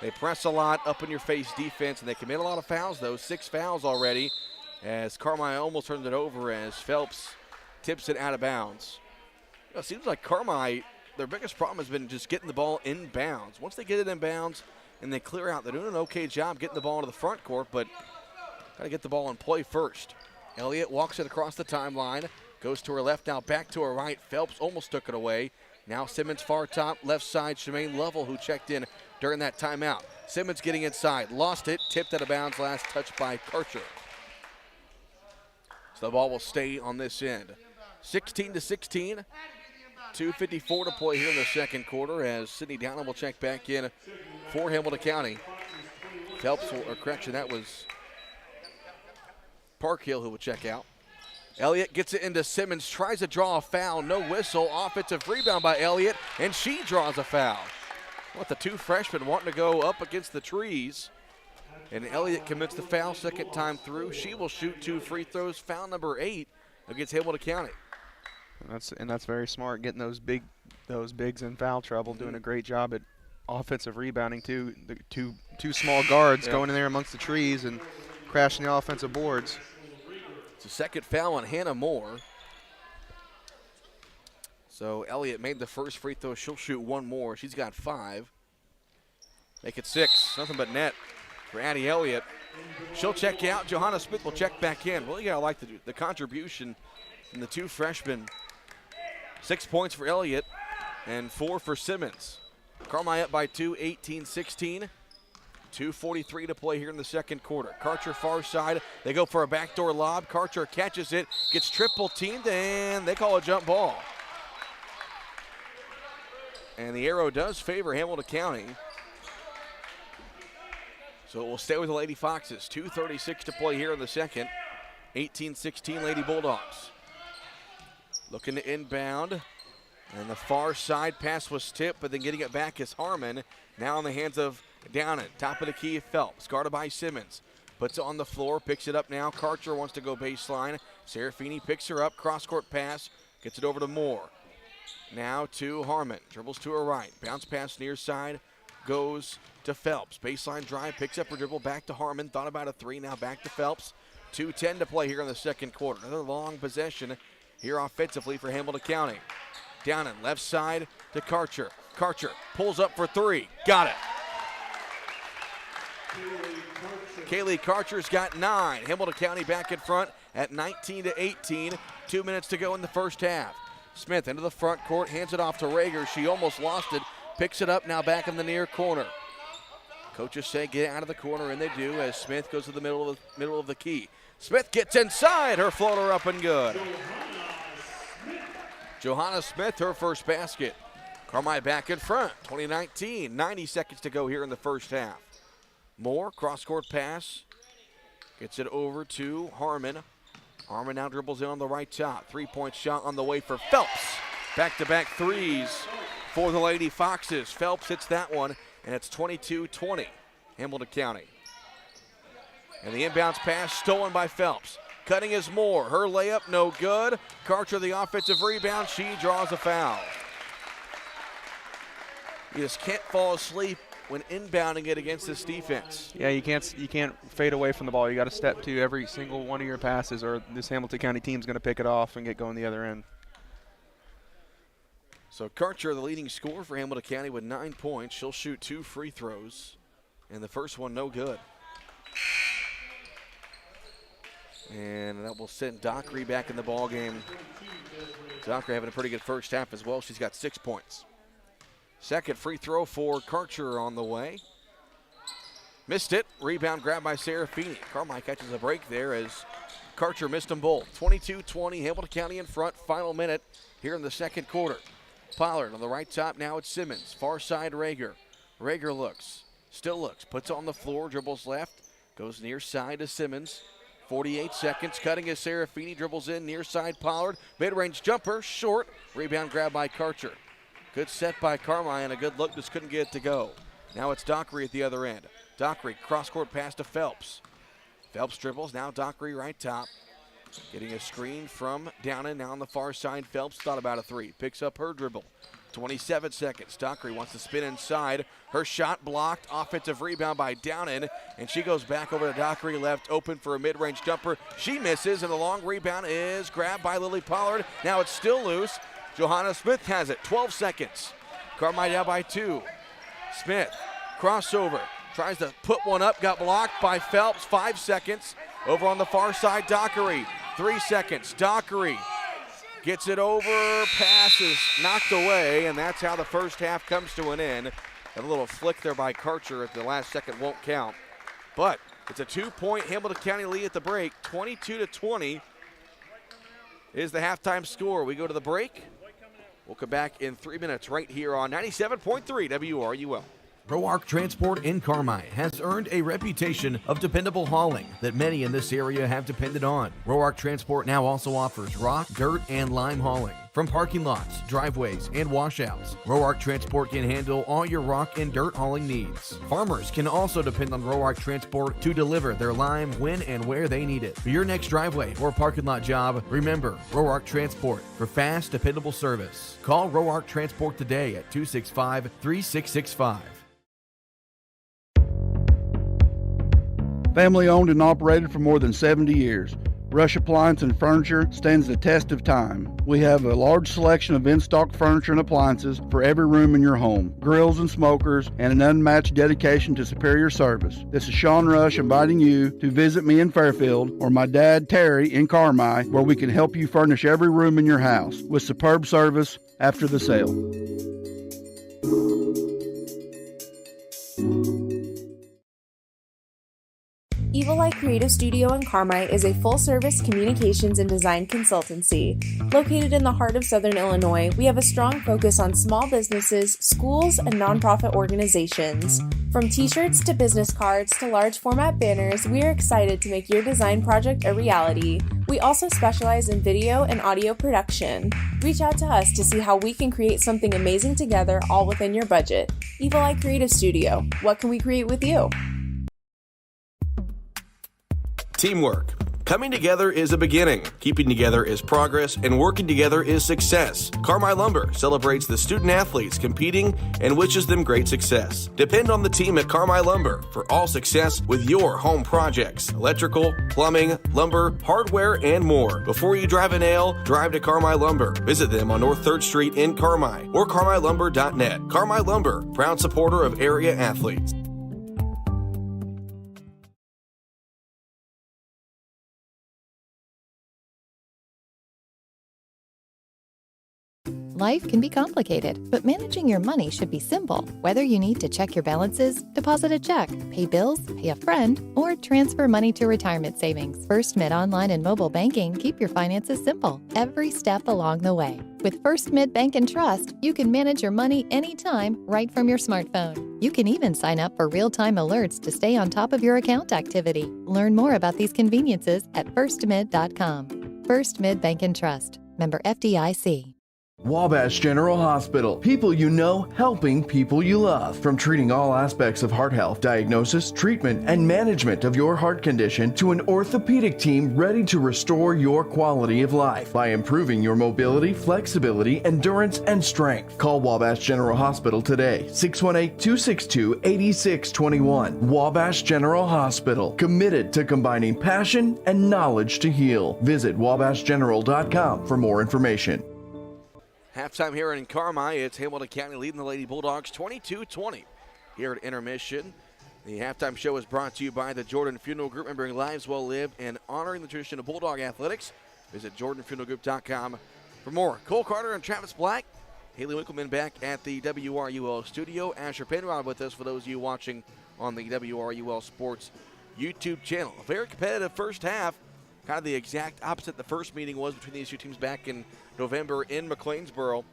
they press a lot, up in your face defense, and they commit a lot of fouls, though. 6 fouls already, as Carmi almost turns it over as Phelps tips it out of bounds. You know, it seems like Carmi, their biggest problem has been just getting the ball in bounds. Once they get it in bounds and they clear out, they're doing an okay job getting the ball into the front court, but got to get the ball in play first. Elliott walks it across the timeline, goes to her left, now back to her right. Phelps almost took it away. Now Simmons far top, left side, Shemaine Lovell, who checked in during that timeout. Simmons getting inside, lost it, tipped out of bounds, last touch by Karcher. So the ball will stay on this end. 16-16, 2:54 to play here in the second quarter as Sydney Downham will check back in for Hamilton County. Phelps, or correction, that was Parkhill who will check out. Elliott gets it into Simmons, tries to draw a foul, no whistle. Offensive rebound by Elliott, and she draws a foul. What, the two freshmen wanting to go up against the trees. And Elliott commits the foul second time through. She will shoot 2 free throws. Foul number 8 against Hamilton County. And that's very smart, getting those bigs in foul trouble, doing a great job at offensive rebounding too. The two small guards going in there amongst the trees and crashing the offensive boards. It's a second foul on Hannah Moore. So Elliott made the first free throw. She'll shoot 1 more. She's got 5. Make it 6. Nothing but net for Addie Elliott. She'll check out. Johanna Smith will check back in. Well, you gotta like the contribution from the 2 freshmen. 6 points for Elliott and 4 for Simmons. Carmi up by 2, 18-16. 2:43 to play here in the second quarter. Karcher far side. They go for a backdoor lob. Karcher catches it, gets triple teamed, and they call a jump ball. And the arrow does favor Hamilton County. So it will stay with the Lady Foxes. 2:36 to play here in the second. 18-16 Lady Bulldogs. Looking to inbound. And the far side pass was tipped, but then getting it back is Harmon. Now in the hands of Downen. Top of the key, Phelps. Guarded by Simmons. puts it on the floor, picks it up now. Karcher wants to go baseline. Serafini picks her up, cross-court pass, gets it over to Moore. Now to Harmon, dribbles to her right, bounce pass near side, goes to Phelps. Baseline drive, picks up her dribble, back to Harmon, thought about a three, now back to Phelps. 2:10 to play here in the second quarter. Another long possession here offensively for Hamilton County. Down in left side to Karcher. Karcher pulls up for three, got it. Kaylee Karcher's got 9. Hamilton County back in front at 19-18. 2 minutes to go in the first half. Smith into the front court, hands it off to Rager. She almost lost it, picks it up now back in the near corner. Coaches say get out of the corner, and they do as Smith goes to the middle of the key. Smith gets inside, her floater up and good. Johanna Smith, her first basket. Carmi back in front, 20-19. 90 seconds to go here in the first half. Moore, cross-court pass, gets it over to Harmon. Harmon now dribbles in on the right top. Three-point shot on the way for Phelps. Back-to-back threes for the Lady Foxes. Phelps hits that one, and it's 22-20, Hamilton County. And the inbounds pass stolen by Phelps. Cutting is Moore. Her layup no good. Karcher the offensive rebound. She draws a foul. You just can't fall asleep when inbounding it against this defense. Yeah, you can't fade away from the ball. You got to step to every single one of your passes, or this Hamilton County team is going to pick it off and get going the other end. So Karcher, the leading scorer for Hamilton County, with 9 points. She'll shoot 2 free throws, and the first one no good. And that will send Dockery back in the ball game. Dockery having a pretty good first half as well. She's got 6 points. Second free throw for Karcher on the way. Missed it. Rebound grabbed by Serafini. Carmi catches a break there as Karcher missed them both. 22-20, Hamilton County in front. Final minute here in the second quarter. Pollard on the right top. Now it's Simmons. Far side Rager. Rager looks. Still looks. Puts on the floor. Dribbles left. Goes near side to Simmons. 48 seconds. Cutting is Serafini. Dribbles in near side Pollard. Mid-range jumper. Short. Rebound grabbed by Karcher. Good set by Carmine, and a good look, just couldn't get it to go. Now it's Dockery at the other end. Dockery, cross-court pass to Phelps. Phelps dribbles, now Dockery right top. Getting a screen from Downen, now on the far side. Phelps thought about a three, picks up her dribble. 27 seconds, Dockery wants to spin inside. Her shot blocked, offensive rebound by Downen, and she goes back over to Dockery, left open for a mid-range jumper. She misses, and the long rebound is grabbed by Lily Pollard. Now it's still loose. Johanna Smith has it, 12 seconds. Carmi down by 2. Smith, crossover, tries to put one up, got blocked by Phelps, 5 seconds. Over on the far side, Dockery, 3 seconds. Dockery gets it over, pass is knocked away, and that's how the first half comes to an end. A little flick there by Karcher at the last second won't count. But it's a 2-point Hamilton County lead at the break, 22-20 is the halftime score. We go to the break. We'll come back in 3 minutes right here on 97.3 WRUL. Roark Transport in Carmi has earned a reputation of dependable hauling that many in this area have depended on. Roark Transport now also offers rock, dirt, and lime hauling. From parking lots, driveways, and washouts, Roark Transport can handle all your rock and dirt hauling needs. Farmers can also depend on Roark Transport to deliver their lime when and where they need it. For your next driveway or parking lot job, remember Roark Transport for fast, dependable service. Call Roark Transport today at 265-3665. Family owned and operated for more than 70 years. Rush Appliance and Furniture stands the test of time. We have a large selection of in-stock furniture and appliances for every room in your home, grills and smokers, and an unmatched dedication to superior service. This is Sean Rush inviting you to visit me in Fairfield or my dad Terry in Carmi, where we can help you furnish every room in your house with superb service after the sale. Evil Eye Creative Studio in Carmi is a full-service communications and design consultancy. Located in the heart of Southern Illinois, we have a strong focus on small businesses, schools, and nonprofit organizations. From t-shirts to business cards to large format banners, we are excited to make your design project a reality. We also specialize in video and audio production. Reach out to us to see how we can create something amazing together, all within your budget. Evil Eye Creative Studio. What can we create with you? teamwork. Coming together is a beginning, keeping together is progress, and working together is success. Carmi Lumber celebrates the student athletes competing and wishes them great success. Depend on the team at Carmi Lumber for all success with your home projects, electrical, plumbing, lumber, hardware, and more. Before you drive a nail, drive to Carmi Lumber. Visit them on North 3rd Street in Carmi or carmilumber.net. Carmi Lumber, proud supporter of area athletes. Life can be complicated, but managing your money should be simple. Whether you need to check your balances, deposit a check, pay bills, pay a friend, or transfer money to retirement savings, First Mid Online and Mobile Banking keep your finances simple every step along the way. With First Mid Bank and Trust, you can manage your money anytime right from your smartphone. You can even sign up for real-time alerts to stay on top of your account activity. Learn more about these conveniences at firstmid.com. First Mid Bank and Trust. Member FDIC. Wabash General Hospital. People you know, helping people you love. From treating all aspects of heart health, diagnosis, treatment, and management of your heart condition to an orthopedic team ready to restore your quality of life by improving your mobility, flexibility, endurance, and strength. Call Wabash General Hospital today. 618-262-8621. Wabash General Hospital. Committed to combining passion and knowledge to heal. Visit wabashgeneral.com for more information. Halftime here in Carmi, it's Hamilton County leading the Lady Bulldogs 22-20 here at intermission. The halftime show is brought to you by the Jordan Funeral Group, remembering lives well lived and honoring the tradition of Bulldog athletics. Visit jordanfuneralgroup.com for more. Cole Carter and Travis Black, Haley Winkleman back at the WRUL studio. Asher Penrod with us for those of you watching on the WRUL Sports YouTube channel. A very competitive first half. Kind of the exact opposite the first meeting was between these two teams back in November in McLeansboro.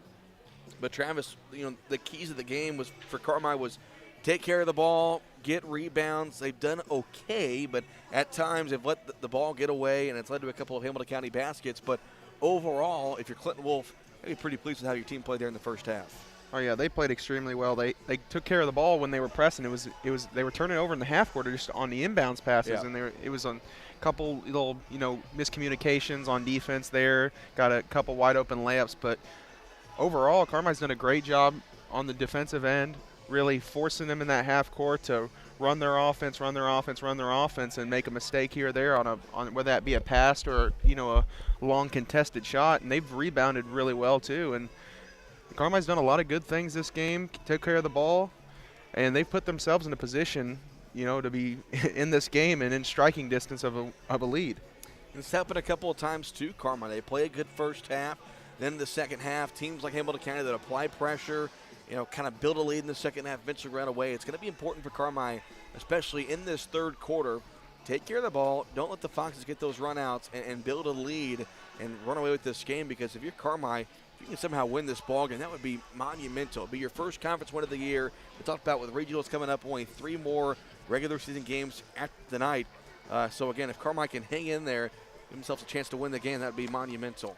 But Travis, the keys of the game was for Carmi was take care of the ball, get rebounds. They've done okay, but at times they've let the ball get away, and it's led to a couple of Hamilton County baskets. But overall, if you're Clinton Wolf, you'd be pretty pleased with how your team played there in the first half. Oh yeah, they played extremely well. They took care of the ball when they were pressing. They were turning over in the half court just on the inbounds passes, and it was on a couple little miscommunications on defense there. Got a couple wide open layups, but overall, Carmi's done a great job on the defensive end, really forcing them in that half court to run their offense, and make a mistake here or there on whether that be a pass or a long contested shot, and they've rebounded really well too. And Carmi's done a lot of good things this game, took care of the ball, and they've put themselves in a position, to be in this game and in striking distance of a lead. It's happened a couple of times too, Carmi. They play a good first half. Then in the second half, teams like Hamilton County that apply pressure, kind of build a lead in the second half, eventually run away. It's going to be important for Carmi, especially in this third quarter. Take care of the ball. Don't let the Foxes get those runouts and build a lead and run away with this game, because if you're Carmi, if you can somehow win this ball game, that would be monumental. It'd be your first conference win of the year. We talked about with regionals coming up, only 3 more regular season games after the night. So again, if Carmi can hang in there, give themselves a chance to win the game, that would be monumental.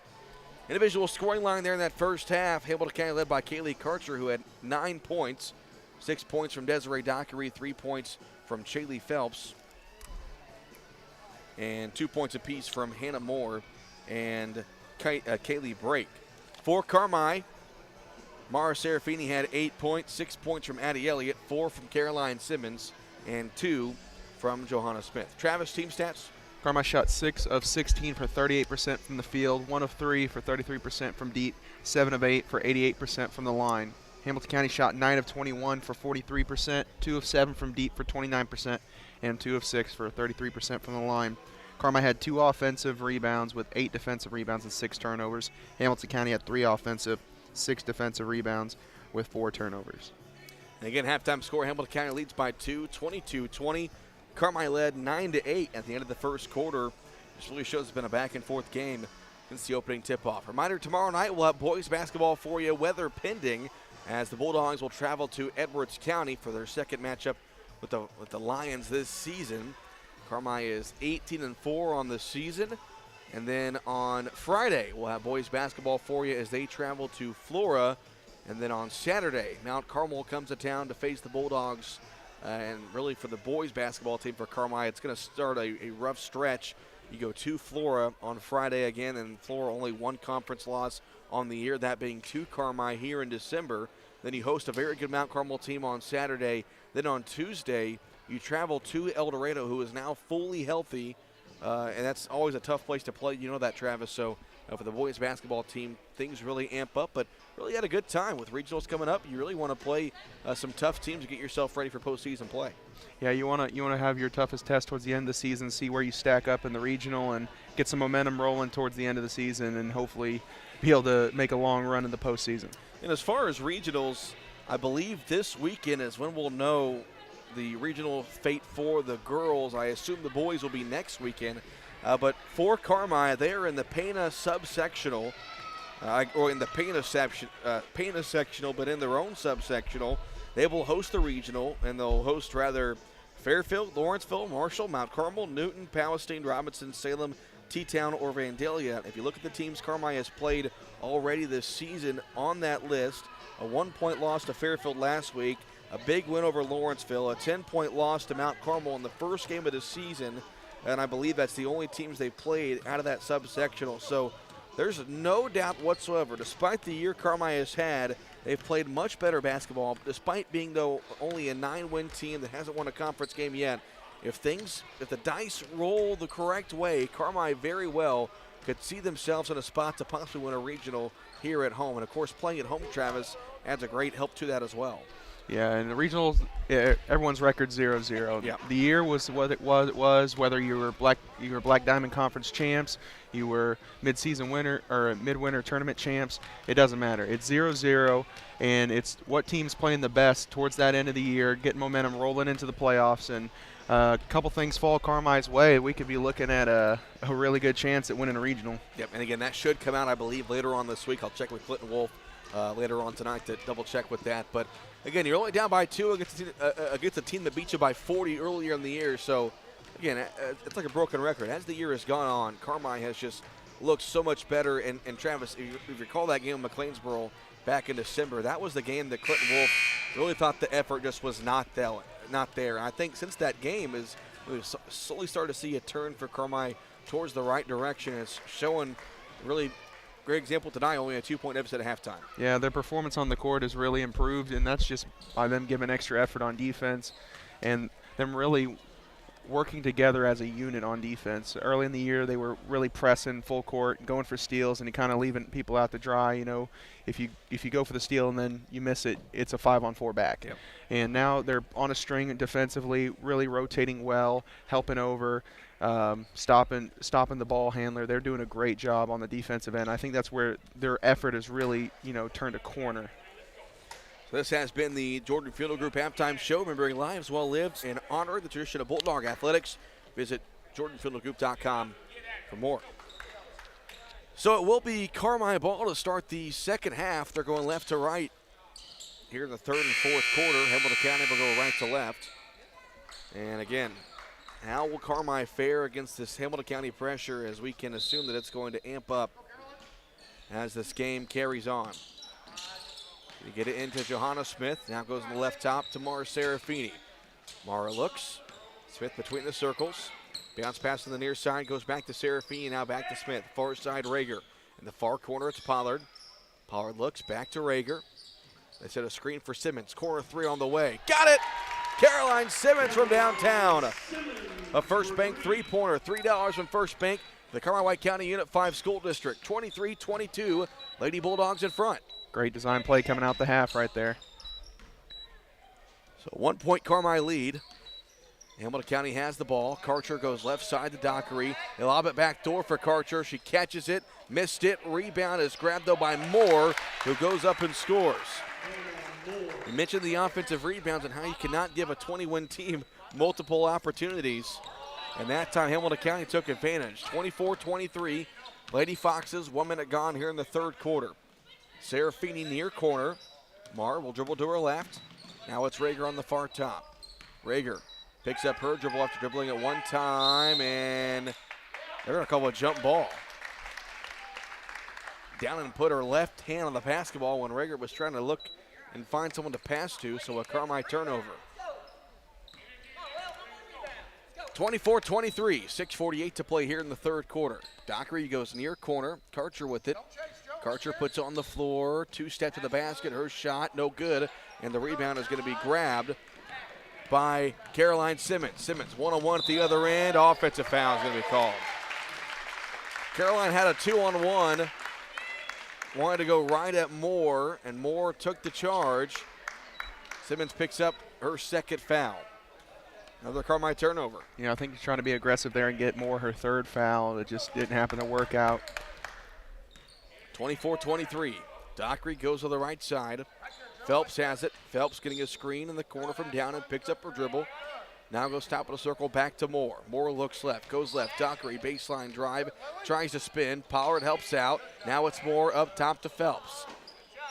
Individual scoring line there in that first half. Hamilton County led by Kaylee Karcher, who had 9 points. 6 points from Desiree Dockery, 3 points from Shaylee Phelps, and 2 points apiece from Hannah Moore and Kaylee Brake. For Carmi, Mara Serafini had 8 points, 6 points from Addie Elliott, 4 from Caroline Simmons, and 2 from Johanna Smith. Travis, team stats? Carmi shot 6 of 16 for 38% from the field, 1 of 3 for 33% from deep, 7 of 8 for 88% from the line. Hamilton County shot 9 of 21 for 43%, 2 of 7 from deep for 29%, and 2 of 6 for 33% from the line. Carmi had 2 offensive rebounds with 8 defensive rebounds and 6 turnovers. Hamilton County had 3 offensive, 6 defensive rebounds with 4 turnovers. And again, halftime score, Hamilton County leads by 2, 22-20. Carmi led 9-8 at the end of the first quarter. This really shows it's been a back-and-forth game since the opening tip-off. Reminder, tomorrow night we'll have boys basketball for you, weather pending, as the Bulldogs will travel to Edwards County for their second matchup with the Lions this season. Carmi is 18-4 on the season. And then on Friday, we'll have boys basketball for you as they travel to Flora. And then on Saturday, Mount Carmel comes to town to face the Bulldogs And really for the boys basketball team for Carmi, it's going to start a rough stretch. You go to Flora on Friday again, and Flora only one conference loss on the year, that being to Carmi here in December. Then you host a very good Mount Carmel team on Saturday. Then on Tuesday, you travel to El Dorado, who is now fully healthy, and that's always a tough place to play. You know that, Travis. So for the boys basketball team, things really amp up, but really had a good time with regionals coming up. You really want to play some tough teams to get yourself ready for postseason play. Yeah, you want to have your toughest test towards the end of the season, see where you stack up in the regional, and get some momentum rolling towards the end of the season, and hopefully be able to make a long run in the postseason. And as far as regionals, I believe this weekend is when we'll know the regional fate for the girls. I assume the boys will be next weekend. But for Carmi, they're in the Pana subsectional, or in the Pana sectional, but in their own subsectional. They will host the regional, and they'll host rather Fairfield, Lawrenceville, Marshall, Mount Carmel, Newton, Palestine, Robinson, Salem, T-Town, or Vandalia. If you look at the teams Carmi has played already this season on that list, a 1-point loss to Fairfield last week, a big win over Lawrenceville, a 10-point loss to Mount Carmel in the first game of the season, and I believe that's the only teams they've played out of that subsectional. So there's no doubt whatsoever, despite the year Carmi has had, they've played much better basketball, despite being, though, only a 9-win team that hasn't won a conference game yet. If the dice roll the correct way, Carmi very well could see themselves in a spot to possibly win a regional here at home. And, of course, playing at home, Travis, adds a great help to that as well. Yeah, and the regionals, everyone's record 0-0. Yeah. The year was what it was. Whether you were Black Diamond Conference champs, you were mid-season winner or midwinter tournament champs. It doesn't matter. It's 0-0, and it's what team's playing the best towards that end of the year, getting momentum rolling into the playoffs, and a couple things fall Carmi's way. We could be looking at a really good chance at winning a regional. Yep, and again, that should come out, I believe, later on this week. I'll check with Clinton Wolf later on tonight to double check with that. But again, you're only down by 2 against a team that beat you by 40 earlier in the year. So again, it's like a broken record. As the year has gone on, Carmi has just looked so much better. And Travis, if you recall that game with McLeansboro back in December, that was the game that Clinton Wolf really thought the effort just was not there. And I think since that game we've slowly started to see a turn for Carmi towards the right direction. It's showing really great example tonight, only a 2-point deficit at halftime. Yeah, their performance on the court has really improved, and that's just by them giving extra effort on defense and them really working together as a unit on defense. Early in the year, they were really pressing full court, going for steals, and kind of leaving people out to dry. You know, if you go for the steal and then you miss it, it's a 5-on-4 back. Yep. And now they're on a string defensively, really rotating well, helping over, stopping the ball handler. They're doing a great job on the defensive end. I think that's where their effort has really, turned a corner. So this has been the Jordan Funeral Group halftime show, remembering lives well lived and honoring the tradition of Bulldog athletics. Visit jordanfuneralgroup.com for more. So it will be Carmi ball to start the second half. They're going left to right here in the third and fourth quarter. Hamilton County will go right to left. And again, how will Carmi fare against this Hamilton County pressure, as we can assume that it's going to amp up as this game carries on. You get it into Johanna Smith. Now goes in the left top to Mara Serafini. Mara looks. Smith between the circles. Bounce pass on the near side. Goes back to Serafini. Now back to Smith. Far side, Rager. In the far corner, it's Pollard. Pollard looks back to Rager. They set a screen for Simmons. Corner 3 on the way. Got it! Caroline Simmons from downtown. A First Bank three-pointer. $3 from First Bank. The Carmi-White County Unit 5 School District. 23-22. Lady Bulldogs in front. Great design play coming out the half right there. So 1-point Carmi lead. Hamilton County has the ball. Karcher goes left side to Dockery. They lob it back door for Karcher. She catches it, missed it. Rebound is grabbed though by Moore, who goes up and scores. We mentioned the offensive rebounds and how you cannot give a 20-win team multiple opportunities. And that time Hamilton County took advantage. 24-23. Lady Foxes, 1 minute gone here in the third quarter. Serafini near corner. Marr will dribble to her left. Now it's Rager on the far top. Rager picks up her dribble after dribbling it one time, and they're going to call a jump ball. Down and put her left hand on the basketball when Rager was trying to look and find someone to pass to, so a Carmi turnover. 24-23, 6:48 to play here in the third quarter. Dockery goes near corner. Karcher with it. Karcher puts it on the floor. Two-step to the basket. Her shot, no good. And the rebound is going to be grabbed by Caroline Simmons. Simmons, one-on-one at the other end. Offensive foul is going to be called. Caroline had a 2-on-1. Wanted to go right at Moore, and Moore took the charge. Simmons picks up her second foul. Another Carmi turnover. I think he's trying to be aggressive there and get Moore her third foul. It just didn't happen to work out. 24-23. Dockery goes to the right side. Phelps has it. Phelps getting a screen in the corner from down and picks up her dribble. Now goes top of the circle back to Moore. Moore looks left, goes left. Dockery baseline drive, tries to spin. Pollard helps out. Now it's Moore up top to Phelps.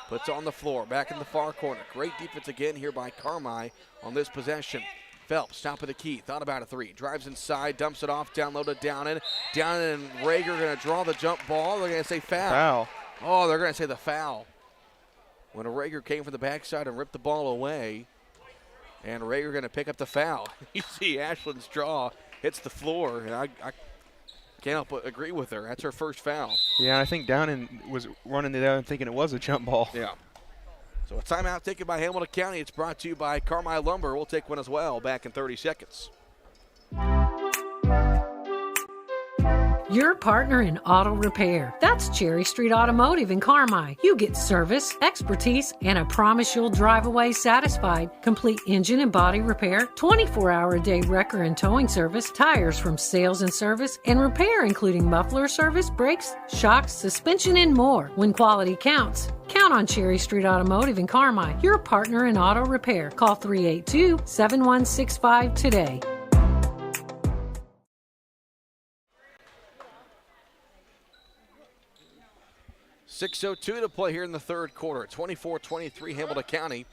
Puts on the floor, back in the far corner. Great defense again here by Carmi on this possession. Phelps, top of the key, thought about a three. Drives inside, dumps it off, down low to Downen. Downen and Rager going to draw the jump ball. They're going to say foul. Oh, they're going to say the foul. When Rager came from the backside and ripped the ball away. And Rager going to pick up the foul. You see Ashland's draw hits the floor, and I can't help but agree with her. That's her first foul. Yeah, I think Downen was running it out and thinking it was a jump ball. Yeah. So a timeout taken by Hamilton County. It's brought to you by Carmi Lumber. We'll take one as well back in 30 seconds. Your partner in auto repair. That's Cherry Street Automotive in Carmi. You get service, expertise, and a promise you'll drive away satisfied. Complete engine and body repair, 24-hour-a-day wrecker and towing service, tires from sales and service, and repair including muffler service, brakes, shocks, suspension, and more. When quality counts, count on Cherry Street Automotive in Carmi. Your partner in auto repair. Call 382-7165 today. 6:02 to play here in the third quarter. 24-23 Hamilton County.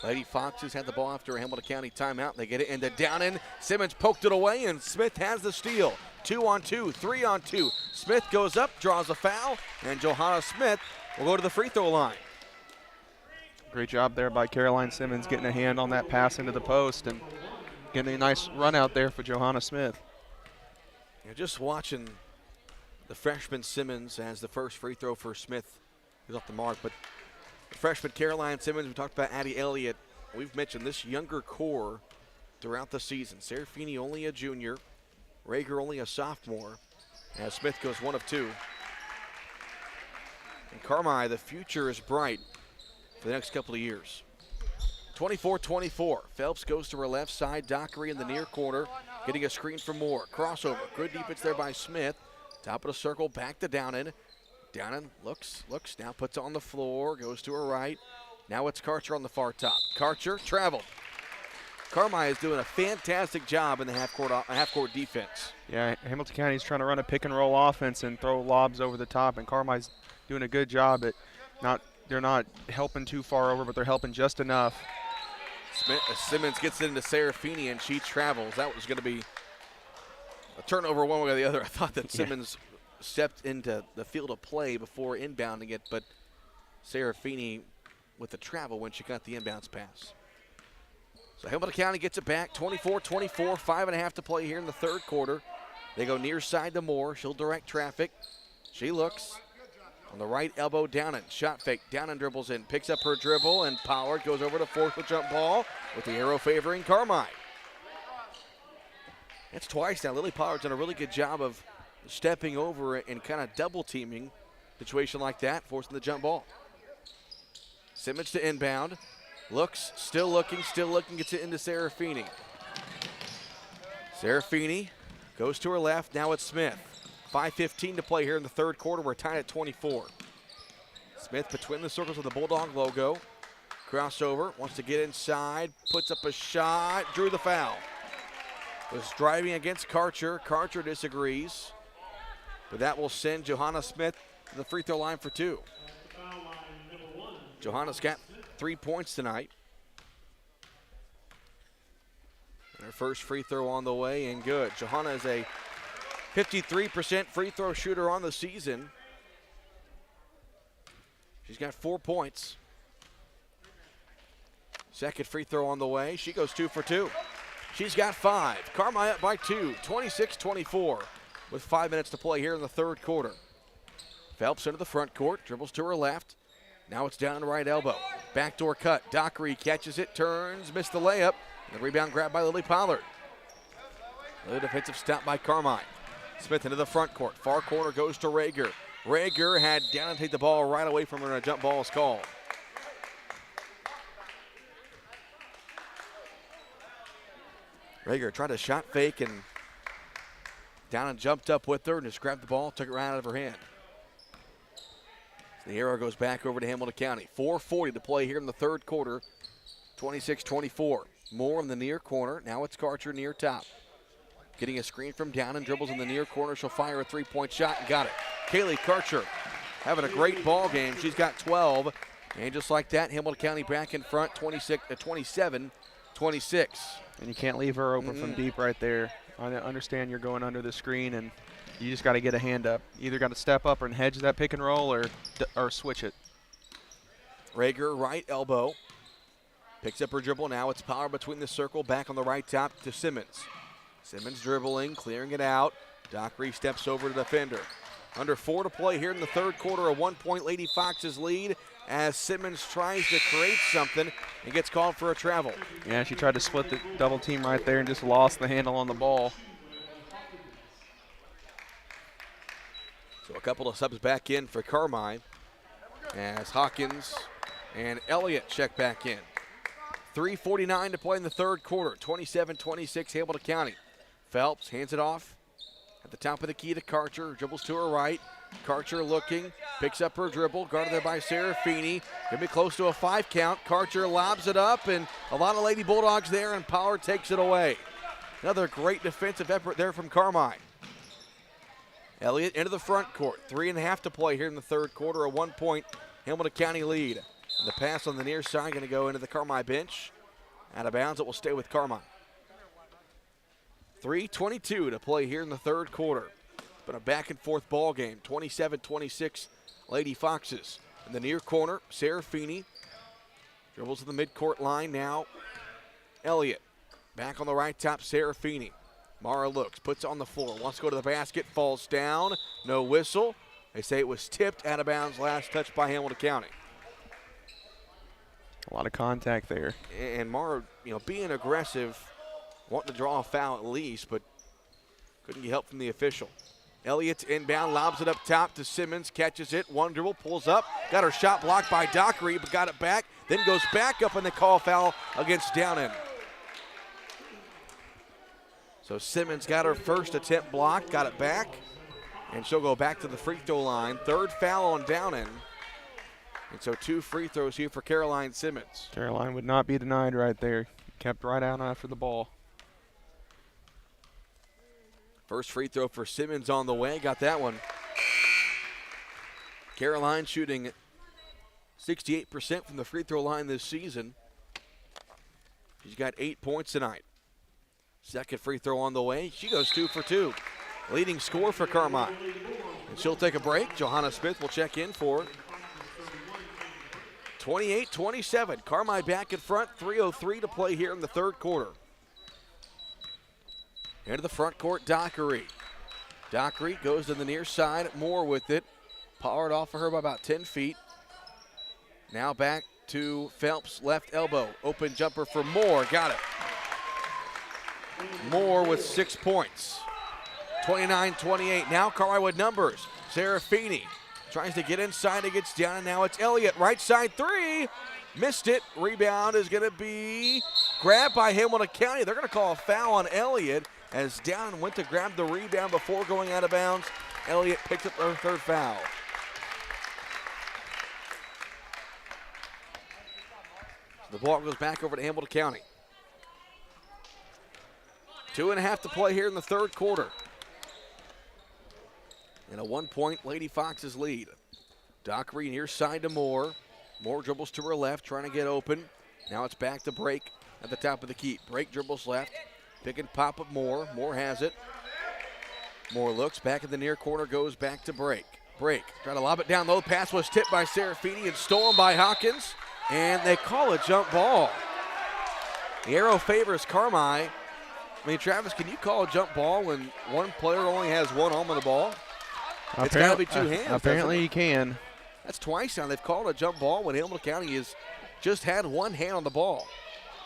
Lady Foxes had the ball after a Hamilton County timeout. They get it into Downen. Simmons poked it away, and Smith has the steal. 2-on-2, 3-on-2. Smith goes up, draws a foul, and Johanna Smith will go to the free throw line. Great job there by Caroline Simmons getting a hand on that pass into the post and getting a nice run out there for Johanna Smith. You're just watching the freshman Simmons as the first free throw for Smith is off the mark. But the freshman Caroline Simmons, we talked about Addie Elliott. We've mentioned this younger core throughout the season. Serafini only a junior. Rager only a sophomore. As Smith goes 1 of 2. And Carmi, the future is bright for the next couple of years. 24-24. Phelps goes to her left side. Dockery in the near corner, getting a screen for Moore. Crossover. Good defense there by Smith. Top of the circle, back to Downen. Downen looks, now puts it on the floor, goes to her right. Now it's Karcher on the far top. Karcher traveled. Carmi is doing a fantastic job in the half-court defense. Yeah, Hamilton County is trying to run a pick-and-roll offense and throw lobs over the top, and Carmi's doing a good job at they're not helping too far over, but they're helping just enough. Simmons gets it into Serafini, and she travels. That was going to be a turnover one way or the other. I thought that Simmons stepped into the field of play before inbounding it, but Serafini with the travel when she got the inbounds pass. So Hamilton County gets it back, 24-24, 5.5 to play here in the third quarter. They go near side to Moore. She'll direct traffic. She looks on the right elbow, Downen. Shot fake. Downen dribbles in, picks up her dribble, and Pollard goes over to force the jump ball with the arrow favoring Carmi. That's twice now. Lily Pollard's done a really good job of stepping over and kind of double teaming situation like that, forcing the jump ball. Simmons to inbound. Looks, still looking, gets it into Serafini. Serafini goes to her left. Now it's Smith. 5:15 to play here in the third quarter. We're tied at 24. Smith between the circles of the Bulldog logo. Crossover, wants to get inside, puts up a shot, drew the foul. Was driving against Karcher. Karcher disagrees, but that will send Johanna Smith to the free throw line for 2. Johanna's got 3 points tonight. And her first free throw on the way and good. Johanna is a 53% free throw shooter on the season. She's got 4 points. Second free throw on the way. She goes 2 for 2. She's got 5. Carmi up by 2, 26-24, with 5 minutes to play here in the third quarter. Phelps into the front court, dribbles to her left. Now it's down right elbow. Backdoor cut. Dockery catches it, turns, missed the layup. The rebound grabbed by Lily Pollard. The defensive stop by Carmi. Smith into the front court. Far corner goes to Rager. Rager had down and take the ball right away from her, and a jump ball is called. Rager tried to shot fake and down and jumped up with her and just grabbed the ball, took it right out of her hand. The arrow goes back over to Hamilton County. 4:40 to play here in the third quarter. 26-24. Moore in the near corner. Now it's Karcher near top. Getting a screen from down and dribbles in the near corner. She'll fire a three-point shot and got it. Kaylee Karcher having a great ball game. She's got 12. And just like that, Hamilton County back in front, 27-26. And you can't leave her open from deep right there. I understand you're going under the screen, and you just got to get a hand up. You either got to step up and hedge that pick and roll or switch it. Rager, right elbow. Picks up her dribble. Now it's power between the circle. Back on the right top to Simmons. Simmons dribbling, clearing it out. Dockery steps over to the defender. Under 4 to play here in the third quarter. A 1-point Lady Foxes lead as Simmons tries to create something and gets called for a travel. Yeah, she tried to split the double team right there and just lost the handle on the ball. So a couple of subs back in for Carmi as Hawkins and Elliott check back in. 3:49 to play in the third quarter. 27-26 Hamilton County. Phelps hands it off at the top of the key to Karcher. Dribbles to her right. Karcher looking, picks up her dribble, guarded there by Serafini. Gonna be close to a 5 count. Karcher lobs it up, and a lot of Lady Bulldogs there, and Power takes it away. Another great defensive effort there from Carmi. Elliott into the front court. 3.5 to play here in the third quarter. A 1-point Hamilton County lead. And the pass on the near side going to go into the Carmi bench. Out of bounds, it will stay with Carmi. 3:22 to play here in the third quarter. It's been a back and forth ball game. 27-26 Lady Foxes. In the near corner, Serafini dribbles to the midcourt line now. Elliott back on the right top, Serafini. Mara looks, puts it on the floor, wants to go to the basket, falls down, no whistle. They say it was tipped out of bounds, last touch by Hamilton County. A lot of contact there. And Mara, being aggressive, wanting to draw a foul at least, but couldn't get help from the official. Elliott's inbound, lobs it up top to Simmons, catches it, one dribble, pulls up, got her shot blocked by Dockery, but got it back, then goes back up and they call foul against Downen. So Simmons got her first attempt blocked, got it back, and she'll go back to the free throw line. Third foul on Downen. And so 2 free throws here for Caroline Simmons. Caroline would not be denied right there. Kept right out after the ball. First free throw for Simmons on the way, got that one. Caroline shooting 68% from the free throw line this season. She's got 8 points tonight. Second free throw on the way. She goes 2 for 2. Leading scorer for Carmi. And she'll take a break. Johanna Smith will check in for 28-27. Carmi back in front. 3:03 to play here in the third quarter. Into the front court, Dockery. Dockery goes to the near side. Moore with it. Powered off of her by about 10 feet. Now back to Phelps, left elbow. Open jumper for Moore. Got it. Moore with 6 points. 29-28. Now Carmi with numbers. Serafini tries to get inside. It gets down, and now it's Elliott. Right side 3. Missed it. Rebound is going to be grabbed by Hamilton County. They're going to call a foul on Elliott as Down went to grab the rebound before going out of bounds. Elliott picked up her third foul. So the ball goes back over to Hamilton County. 2.5 to play here in the third quarter. And a 1-point Lady Foxes lead. Dockery near side to Moore. Moore dribbles to her left, trying to get open. Now it's back to Break at the top of the key. Break dribbles left. Pick and pop of Moore. Moore has it. Moore looks back in the near corner, goes back to Break. Break, trying to lob it down low. Pass was tipped by Serafini and stolen by Hawkins. And they call a jump ball. The arrow favors Carmi. I mean, Travis, can you call a jump ball when one player only has one arm on the ball? It's got to be two hands. Apparently you can. That's twice now they've called a jump ball when Hamilton County has just had one hand on the ball.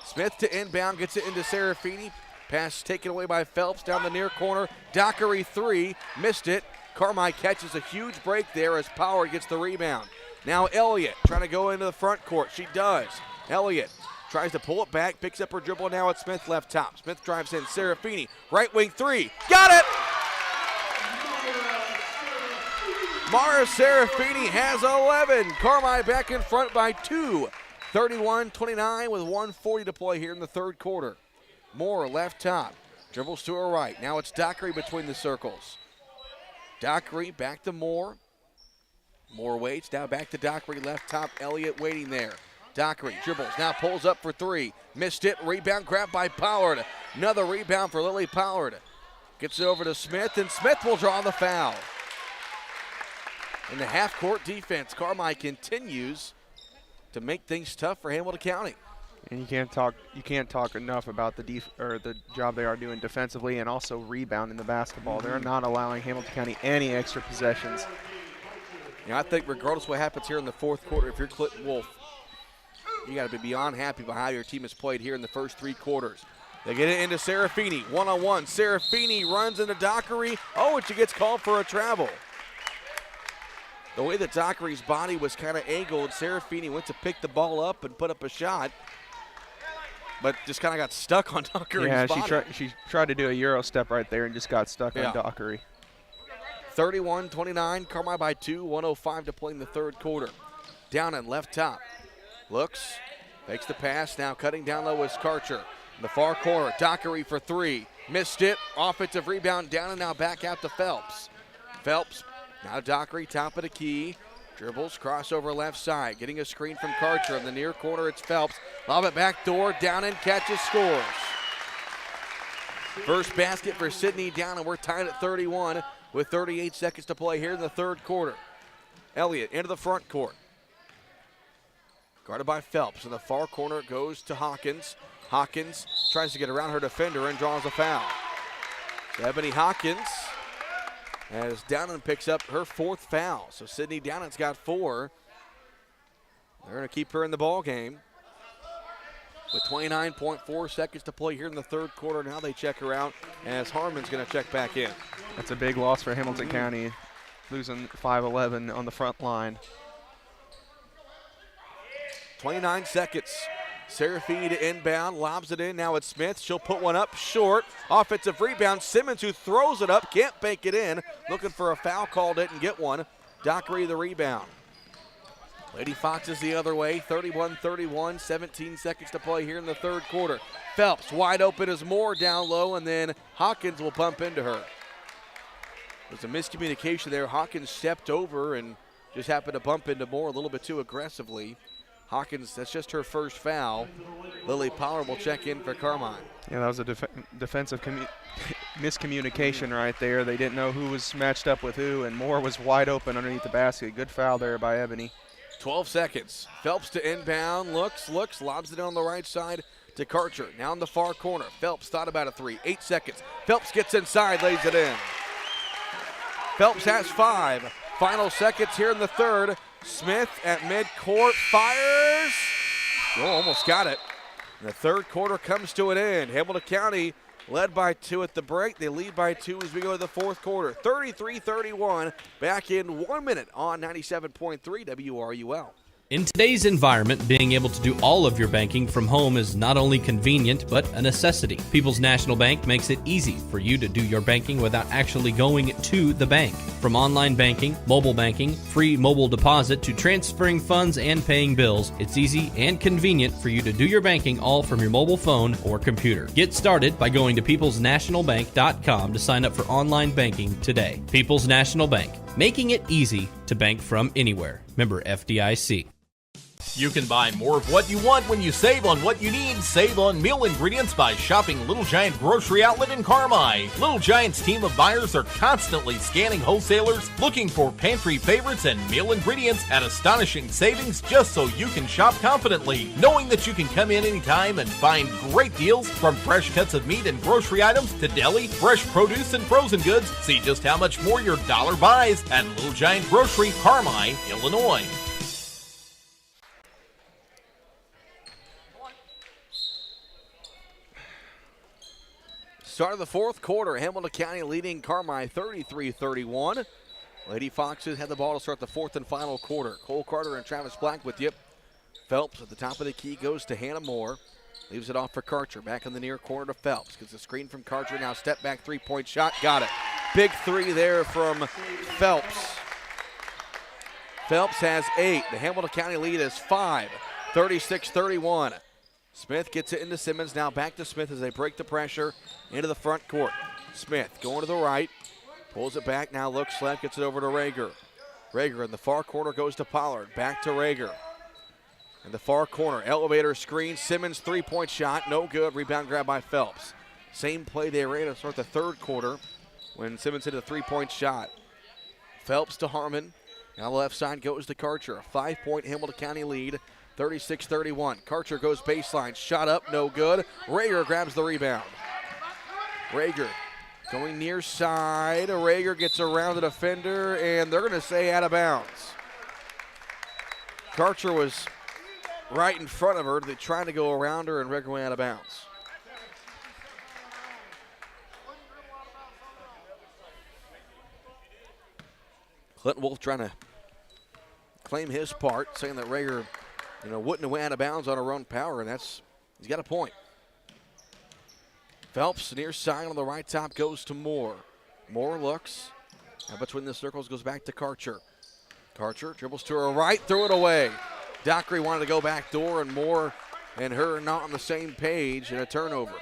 Smith to inbound, gets it into Serafini. Pass taken away by Phelps down the near corner. Dockery 3, missed it. Carmi catches a huge break there as Power gets the rebound. Now Elliott trying to go into the front court. She does. Elliott tries to pull it back, picks up her dribble now at Smith left top. Smith drives in. Serafini, right wing 3. Got it! Mara Serafini has 11. Carmi back in front by 2. 31-29 with 1:40 to play here in the third quarter. Moore left top. Dribbles to her right. Now it's Dockery between the circles. Dockery back to Moore. Moore waits. Now back to Dockery left top. Elliott waiting there. Dockery dribbles. Now pulls up for 3. Missed it. Rebound grabbed by Pollard. Another rebound for Lily Pollard. Gets it over to Smith, and Smith will draw the foul. In the half-court defense, Carmi continues to make things tough for Hamilton County. And you can't talk enough about the job they are doing defensively and also rebounding the basketball. They're not allowing Hamilton County any extra possessions. I think regardless of what happens here in the fourth quarter, if you're Clinton Wolf, you got to be beyond happy about how your team has played here in the first 3 quarters. They get it into Serafini, one-on-one. Serafini runs into Dockery. Oh, and she gets called for a travel. The way that Dockery's body was kind of angled, Serafini went to pick the ball up and put up a shot, but just kind of got stuck on Dockery's body. Yeah, she tried to do a Euro step right there and just got stuck on Dockery. 31-29, Carmi by 2, 1:05 to play in the third quarter. Down and left top. Looks, takes the pass, now cutting down low is Karcher. In the far corner, Dockery for 3. Missed it, offensive rebound down and now back out to Phelps. Phelps, now Dockery, top of the key. Dribbles, crossover left side. Getting a screen from Karcher. In the near corner, it's Phelps. Lob it back door, down and catches, scores. First basket for Sydney down, and we're tied at 31 with 38 seconds to play here in the third quarter. Elliott into the front court. Guarded by Phelps. In the far corner, it goes to Hawkins. Hawkins tries to get around her defender and draws a foul. So Ebony Hawkins, as Downen picks up her 4th foul. So Sydney Downen's got 4. They're going to keep her in the ball game. With 29.4 seconds to play here in the third quarter, now they check her out as Harmon's going to check back in. That's a big loss for Hamilton County, losing 5'11" on the front line. 29 seconds. Serafini to inbound, lobs it in. Now it's Smith. She'll put one up short. Offensive rebound. Simmons, who throws it up, can't bank it in. Looking for a foul call, didn't get one. Dockery the rebound. Lady Foxes the other way. 31-31, 17 seconds to play here in the third quarter. Phelps wide open as Moore down low, and then Hawkins will bump into her. There's a miscommunication there. Hawkins stepped over and just happened to bump into Moore a little bit too aggressively. Hawkins, that's just her first foul. Lily Pollard will check in for Carmine. Yeah, that was a defensive miscommunication right there. They didn't know who was matched up with who, and Moore was wide open underneath the basket. Good foul there by Ebony. 12 seconds. Phelps to inbound, looks, lobs it on the right side to Karcher. Now in the far corner. Phelps thought about a 3. 8 seconds. Phelps gets inside, lays it in. Phelps has 5. Final seconds here in the third. Smith at midcourt fires. Oh, almost got it. And the third quarter comes to an end. Hamilton County led by 2 at the break. They lead by 2 as we go to the fourth quarter. 33-31. Back in 1 minute on 97.3 WRUL. In today's environment, being able to do all of your banking from home is not only convenient, but a necessity. People's National Bank makes it easy for you to do your banking without actually going to the bank. From online banking, mobile banking, free mobile deposit, to transferring funds and paying bills, it's easy and convenient for you to do your banking all from your mobile phone or computer. Get started by going to peoplesnationalbank.com to sign up for online banking today. People's National Bank, making it easy to bank from anywhere. Member FDIC. You can buy more of what you want when you save on what you need. Save on meal ingredients by shopping Little Giant Grocery Outlet in Carmi. Little Giant's team of buyers are constantly scanning wholesalers, looking for pantry favorites and meal ingredients at astonishing savings just so you can shop confidently, knowing that you can come in anytime and find great deals from fresh cuts of meat and grocery items to deli, fresh produce, and frozen goods. See just how much more your dollar buys at Little Giant Grocery, Carmi, Illinois. Start of the fourth quarter, Hamilton County leading Carmi 33-31. Lady Foxes had the ball to start the fourth and final quarter. Cole Carter and Travis Black with you. Phelps at the top of the key goes to Hannah Moore. Leaves it off for Karcher. Back in the near corner to Phelps. Gets a screen from Karcher. Now step back three-point shot. Got it. Big three there from Phelps. Phelps has 8. The Hamilton County lead is 5. 36-31. Smith gets it into Simmons. Now back to Smith as they break the pressure into the front court. Smith going to the right. Pulls it back. Now looks left. Gets it over to Rager. Rager in the far corner goes to Pollard. Back to Rager. In the far corner. Elevator screen. Simmons three-point shot. No good. Rebound grab by Phelps. Same play they ran to start the third quarter when Simmons hit a three-point shot. Phelps to Harmon. Now the left side goes to Karcher. A 5-point Hamilton County lead. 36-31. Karcher goes baseline. Shot up, no good. Rager grabs the rebound. Rager going near side. Rager gets around the defender, and they're going to say out of bounds. Karcher was right in front of her. They're trying to go around her, and Rager went out of bounds. Clinton Wolf trying to claim his part, saying that Rager wouldn't have went out of bounds on her own power, and he's got a point. Phelps near side on the right top goes to Moore. Moore looks. Now between the circles goes back to Karcher. Karcher dribbles to her right, threw it away. Dockery wanted to go back door, and Moore and her not on the same page, and a turnover.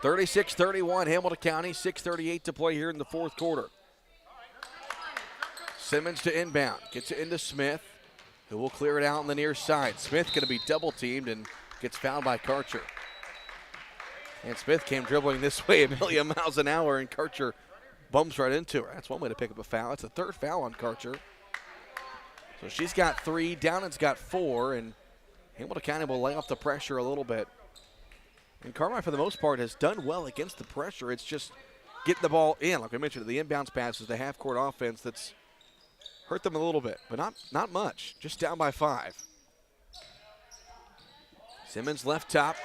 36-31 Hamilton County, 6:38 to play here in the fourth quarter. Simmons to inbound, gets it into Smith, who will clear it out on the near side. Smith going to be double teamed and gets fouled by Karcher. And Smith came dribbling this way a million miles an hour, and Karcher bumps right into her. That's one way to pick up a foul. It's the third foul on Karcher. So she's got 3, Downan's got 4, and Hamilton County will lay off the pressure a little bit. And Carmi, for the most part, has done well against the pressure. It's just getting the ball in. Like I mentioned, the inbounds passes, the half-court offense that's hurt them a little bit, but not much. Just down by 5. Simmons left top,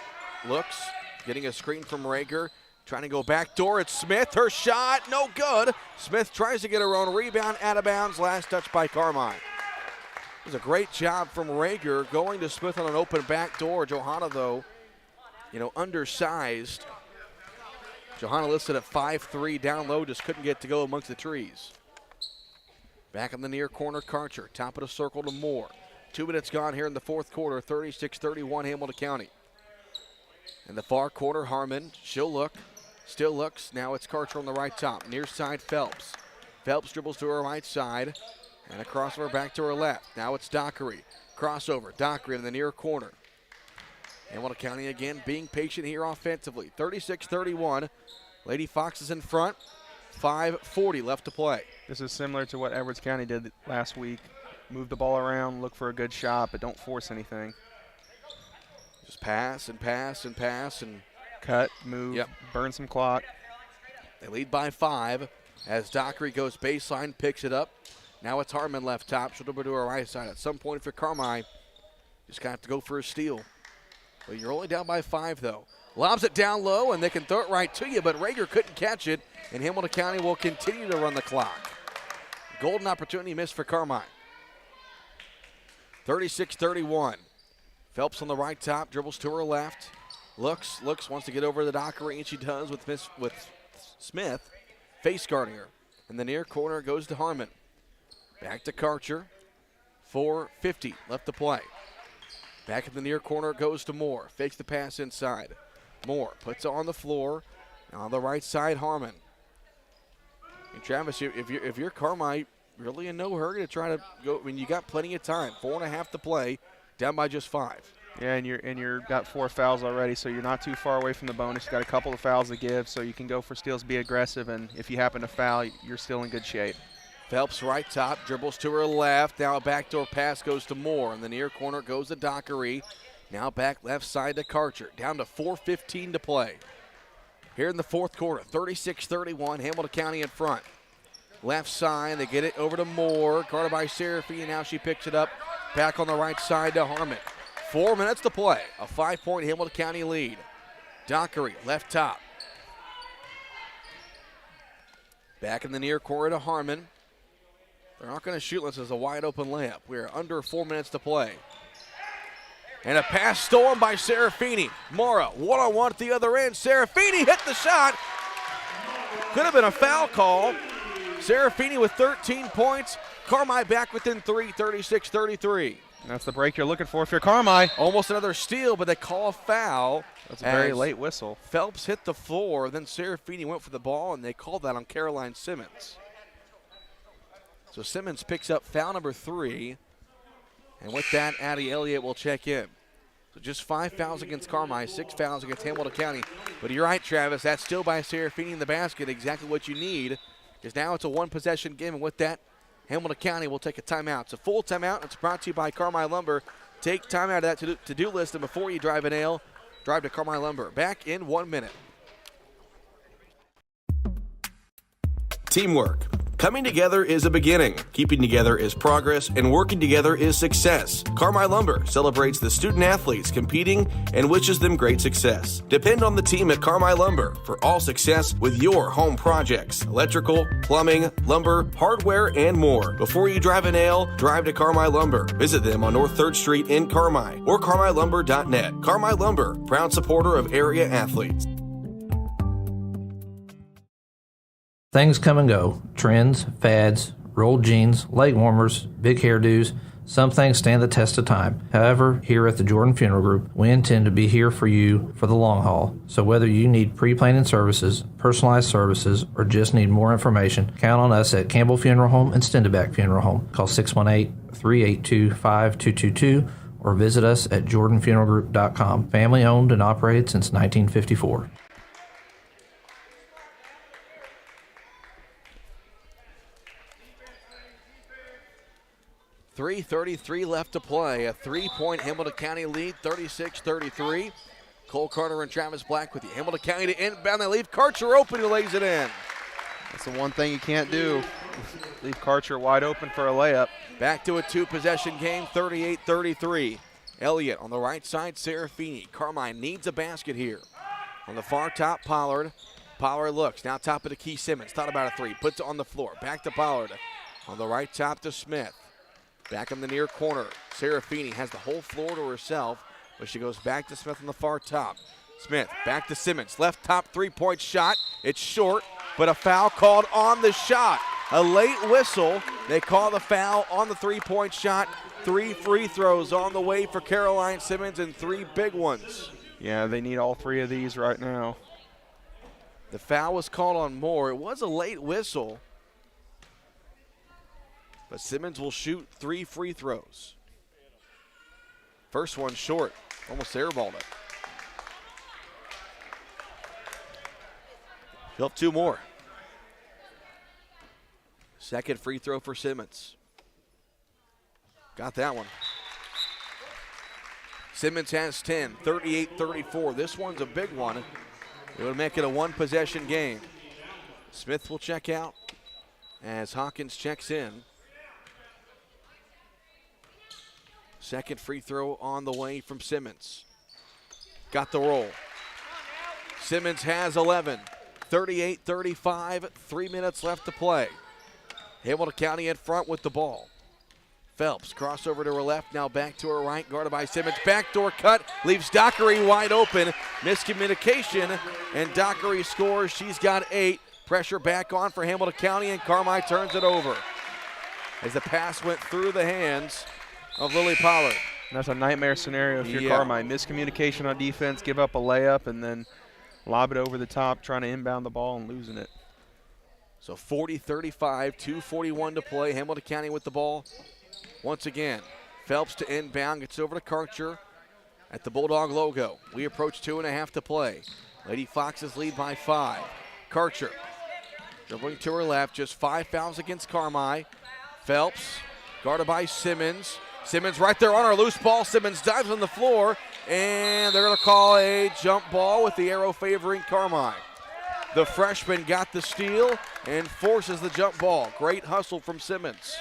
looks, getting a screen from Rager, trying to go back door. It's Smith, her shot, no good. Smith tries to get her own rebound, out of bounds, last touch by Carmine. It was a great job from Rager going to Smith on an open back door. Johanna, though, undersized. Johanna listed at 5'3", down low, just couldn't get to go amongst the trees. Back in the near corner, Karcher, top of the circle to Moore. 2 minutes gone here in the fourth quarter, 36-31 Hamilton County. In the far corner, Harmon, she'll look, still looks. Now it's Karcher on the right top. Near side, Phelps. Phelps dribbles to her right side, and a crossover back to her left. Now it's Dockery. Crossover, Dockery in the near corner. Hamilton County again being patient here offensively. 36-31. Lady Foxes in front. 5:40 left to play. This is similar to what Edwards County did last week. Move the ball around, look for a good shot, but don't force anything. Just pass and pass and pass and cut, move, burn some clock. They lead by 5 as Dockery goes baseline, picks it up. Now it's Harmon left top. She'll dribble to her right side. At some point for Carmi, just going to have to go for a steal. But you're only down by 5, though. Lobs it down low, and they can throw it right to you, but Rager couldn't catch it, and Hamilton County will continue to run the clock. Golden opportunity missed for Carmine. 36-31. Phelps on the right top, dribbles to her left. Looks, wants to get over the Dockery, and she does with Smith face guarding her. In the near corner goes to Harmon. Back to Karcher. 4:50 left to play. Back in the near corner goes to Moore. Fakes the pass inside. Moore puts it on the floor. On the right side, Harmon. And Travis, if you're Carmi, really in no hurry to try to go. I mean, you got plenty of time. 4.5 to play, down by just 5. Yeah, and you're got 4 fouls already, so you're not too far away from the bonus. You got a couple of fouls to give, so you can go for steals, be aggressive, and if you happen to foul, you're still in good shape. Phelps right top, dribbles to her left. Now a backdoor pass goes to Moore. In the near corner goes to Dockery. Now back left side to Karcher. Down to 4:15 to play. Here in the fourth quarter, 36-31, Hamilton County in front. Left side, they get it over to Moore. Guarded by Serafini, now she picks it up. Back on the right side to Harmon. 4 minutes to play. A 5-point Hamilton County lead. Dockery, left top. Back in the near corner to Harmon. They're not going to shoot unless it's a wide open layup. We're under 4 minutes to play. And a pass stolen by Serafini. Mora, one-on-one at the other end. Serafini hit the shot. Could have been a foul call. Serafini with 13 points. Carmi back within 3, 36-33. That's the break you're looking for if you're Carmi. Almost another steal, but they call a foul. That's a very late whistle. Phelps hit the floor, then Serafini went for the ball, and they called that on Caroline Simmons. So Simmons picks up foul number 3. And with that, Addie Elliott will check in. So just 5 fouls against Carmi, 6 fouls against Hamilton County. But you're right, Travis, that's still by Serafini in the basket, exactly what you need. Because now it's a one-possession game, and with that, Hamilton County will take a timeout. It's a full timeout. It's brought to you by Carmi Lumber. Take time out of that to-do list, and before you drive a nail, drive to Carmi Lumber. Back in 1 minute. Teamwork. Coming together is a beginning. Keeping together is progress, and working together is success. Carmi Lumber celebrates the student athletes competing and wishes them great success. Depend on the team at Carmi Lumber for all success with your home projects. Electrical, plumbing, lumber, hardware, and more. Before you drive a nail, drive to Carmi Lumber. Visit them on North 3rd Street in Carmi or carmilumber.net. Carmi Lumber, proud supporter of area athletes. Things come and go. Trends, fads, rolled jeans, leg warmers, big hairdos. Some things stand the test of time. However, here at the Jordan Funeral Group, we intend to be here for you for the long haul. So whether you need pre-planning services, personalized services, or just need more information, count on us at Campbell Funeral Home and Stendeback Funeral Home. Call 618-382-5222 or visit us at jordanfuneralgroup.com. Family owned and operated since 1954. 3:33 left to play. A 3-point Hamilton County lead, 36-33. Cole Carter and Travis Black with you. Hamilton County to inbound. They leave Karcher open, who lays it in. That's the one thing you can't do. Leave Karcher wide open for a layup. Back to a 2-possession game, 38-33. Elliott on the right side, Serafini. Carmine needs a basket here. On the far top, Pollard. Pollard looks, now top of the key Simmons. Thought about a 3, puts it on the floor. Back to Pollard. On the right top to Smith. Back in the near corner, Serafini has the whole floor to herself, but she goes back to Smith on the far top. Smith back to Simmons, left top 3-point shot. It's short, but a foul called on the shot. A late whistle. They call the foul on the 3-point shot. 3 free throws on the way for Caroline Simmons and 3 big ones. Yeah, they need all 3 of these right now. The foul was called on Moore. It was a late whistle. But Simmons will shoot 3 free throws. First one short, almost airballed it. He'll have 2 more. Second free throw for Simmons. Got that one. Simmons has 10, 38-34. This one's a big one. It would make it a 1-possession game. Smith will check out as Hawkins checks in. Second free throw on the way from Simmons. Got the roll. Simmons has 11. 38-35, 3 minutes left to play. Hamilton County in front with the ball. Phelps crossover to her left, now back to her right, guarded by Simmons. Backdoor cut, leaves Dockery wide open. Miscommunication, and Dockery scores. She's got 8. Pressure back on for Hamilton County, and Carmi turns it over. As the pass went through the hands of Lily Pollard. And that's a nightmare scenario if you're Carmi. Miscommunication on defense, give up a layup, and then lob it over the top, trying to inbound the ball and losing it. So 40-35, 2:41 to play. Hamilton County with the ball. Once again, Phelps to inbound, gets over to Karcher at the Bulldog logo. We approach 2.5 to play. Lady Foxes lead by 5. Karcher dribbling to her left, just 5 fouls against Carmi. Phelps guarded by Simmons. Simmons right there on our loose ball. Simmons dives on the floor, and they're going to call a jump ball with the arrow favoring Carmi. The freshman got the steal and forces the jump ball. Great hustle from Simmons.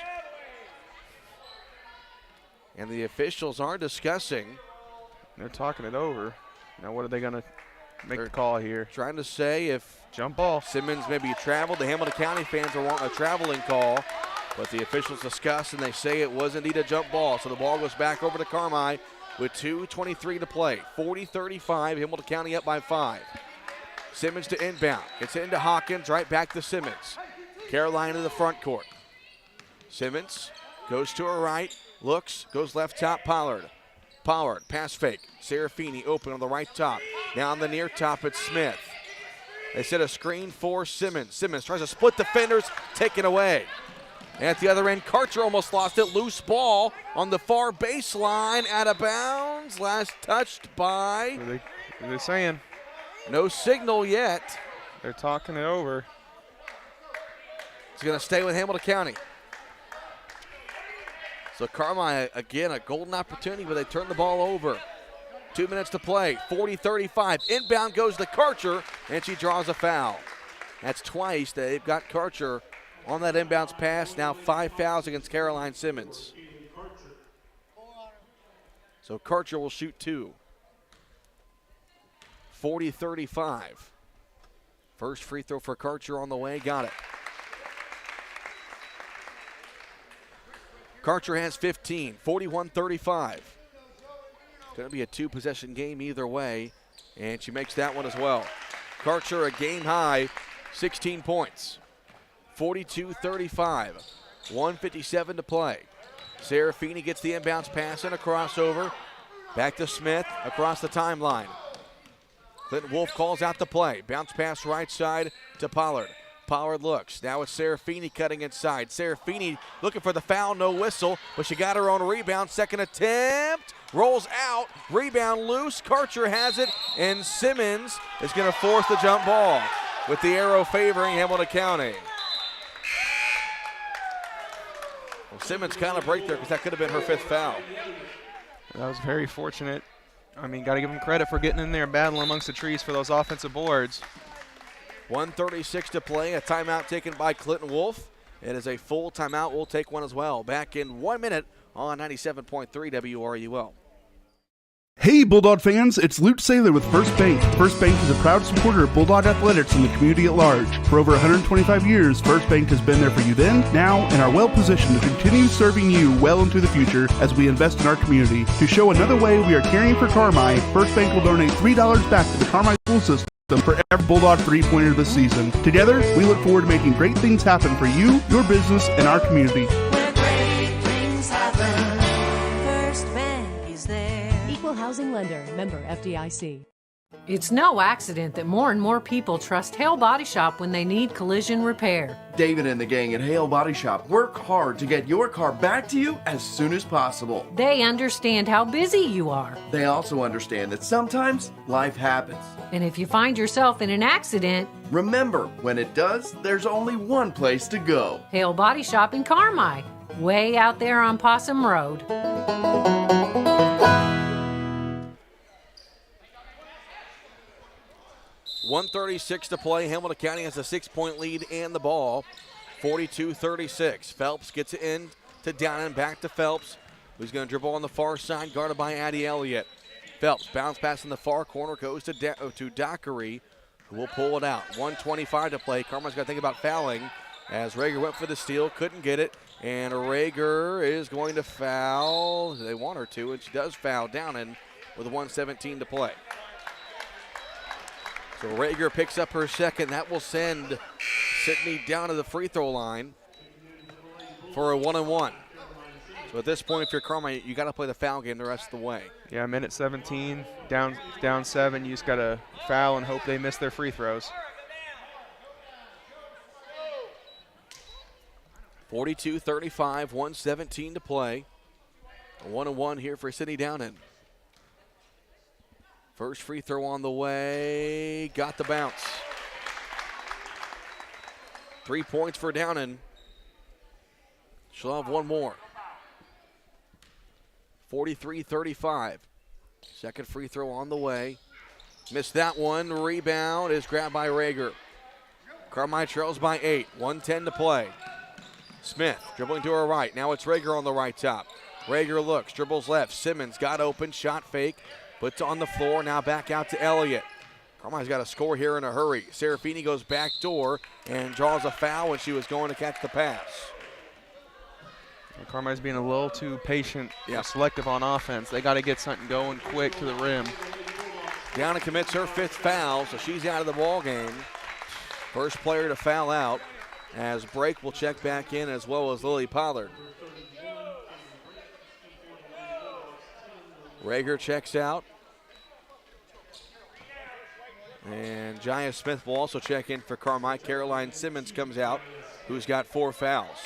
And the officials are discussing. They're talking it over. Now what are they going to make the call here? Trying to say if jump ball. Simmons maybe traveled. The Hamilton County fans are wanting a traveling call. But the officials discuss, and they say it was indeed a jump ball. So the ball goes back over to Carmi with 2:23 to play. 40-35, Hamilton County up by 5. Simmons to inbound. Gets it into Hawkins, right back to Simmons. Caroline in the front court. Simmons goes to her right, looks, goes left top, Pollard. Pollard, pass fake. Serafini open on the right top. Now on the near top, it's Smith. They set a screen for Simmons. Simmons tries to split defenders, taken away. And at the other end, Karcher almost lost it. Loose ball on the far baseline, out of bounds. Last touched by. What are they saying? No signal yet. They're talking it over. It's going to stay with Hamilton County. So Carmi, again, a golden opportunity, but they turn the ball over. 2 minutes to play, 40-35. Inbound goes to Karcher, and she draws a foul. That's twice they've got Karcher on that inbounds pass. Now 5 fouls against Caroline Simmons. So Karcher will shoot 2. 40-35. First free throw for Karcher on the way. Got it. Karcher has 15. 41-35. Going to be a 2-possession game either way. And she makes that one as well. Karcher a game high, 16 points. 42-35. 1:57 to play. Serafini gets the inbounds pass and a crossover. Back to Smith across the timeline. Clinton Wolf calls out the play. Bounce pass right side to Pollard. Pollard looks. Now it's Serafini cutting inside. Serafini looking for the foul, no whistle, but she got her own rebound. Second attempt. Rolls out. Rebound loose. Karcher has it, and Simmons is going to force the jump ball with the arrow favoring Hamilton County. Well, Simmons kind of break there because that could have been her 5th foul. That was very fortunate. I mean, got to give them credit for getting in there and battling amongst the trees for those offensive boards. 1:36 to play. A timeout taken by Clinton Wolf. It is a full timeout. We'll take one as well. Back in 1 minute on 97.3 WRUL. Hey Bulldog fans, it's Lute Saylor with First Bank. First Bank is a proud supporter of Bulldog athletics and the community at large. For over 125 years, First Bank has been there for you then, now, and are well positioned to continue serving you well into the future as we invest in our community. To show another way we are caring for Carmi, First Bank will donate $3 back to the Carmi school system for every Bulldog three-pointer this season. Together, we look forward to making great things happen for you, your business, and our community. Where great things happen, First Bank is there. Equal housing lender, member FDIC. It's no accident that more and more people trust Hale Body Shop when they need collision repair. David and the gang at Hale Body Shop work hard to get your car back to you as soon as possible. They understand how busy you are. They also understand that sometimes life happens. And if you find yourself in an accident, remember, when it does, there's only one place to go. Hale Body Shop in Carmi, way out there on Possum Road. 1:36 to play. Hamilton County has a 6-point lead and the ball. 42-36. Phelps gets it in to Downen, back to Phelps, who's going to dribble on the far side, guarded by Addie Elliott. Phelps bounce pass in the far corner, goes to Dockery, who will pull it out. 1:25 to play. Carmi's got to think about fouling as Rager went for the steal, couldn't get it, and Rager is going to foul. They want her to, and she does foul Downen with 1:17 to play. So Rager picks up her second. That will send Sydney down to the free throw line for a 1-and-1. So at this point, if you're Carmi, you got to play the foul game the rest of the way. Yeah, minute 17, down 7. You just got to foul and hope they miss their free throws. 42-35, 1:17 to play. A 1-1 here for Sydney Downen. First free throw on the way. Got the bounce. 3 points for Downen. She'll have one more. 43-35. Second free throw on the way. Missed that one. Rebound is grabbed by Rager. Carmi trails by 8. 1:10 to play. Smith dribbling to her right. Now it's Rager on the right top. Rager looks, dribbles left. Simmons got open, shot fake, puts on the floor. Now back out to Elliott. Carmi's got to score here in a hurry. Serafini goes back door and draws a foul when she was going to catch the pass. Carmi's being a little too patient and selective on offense. They got to get something going quick to the rim. Downen commits her 5th foul, so she's out of the ball game. First player to foul out, as Brake will check back in, as well as Lily Pollard. Rager checks out. And Jaya Smith will also check in for Carmi. Caroline Simmons comes out, who's got 4 fouls.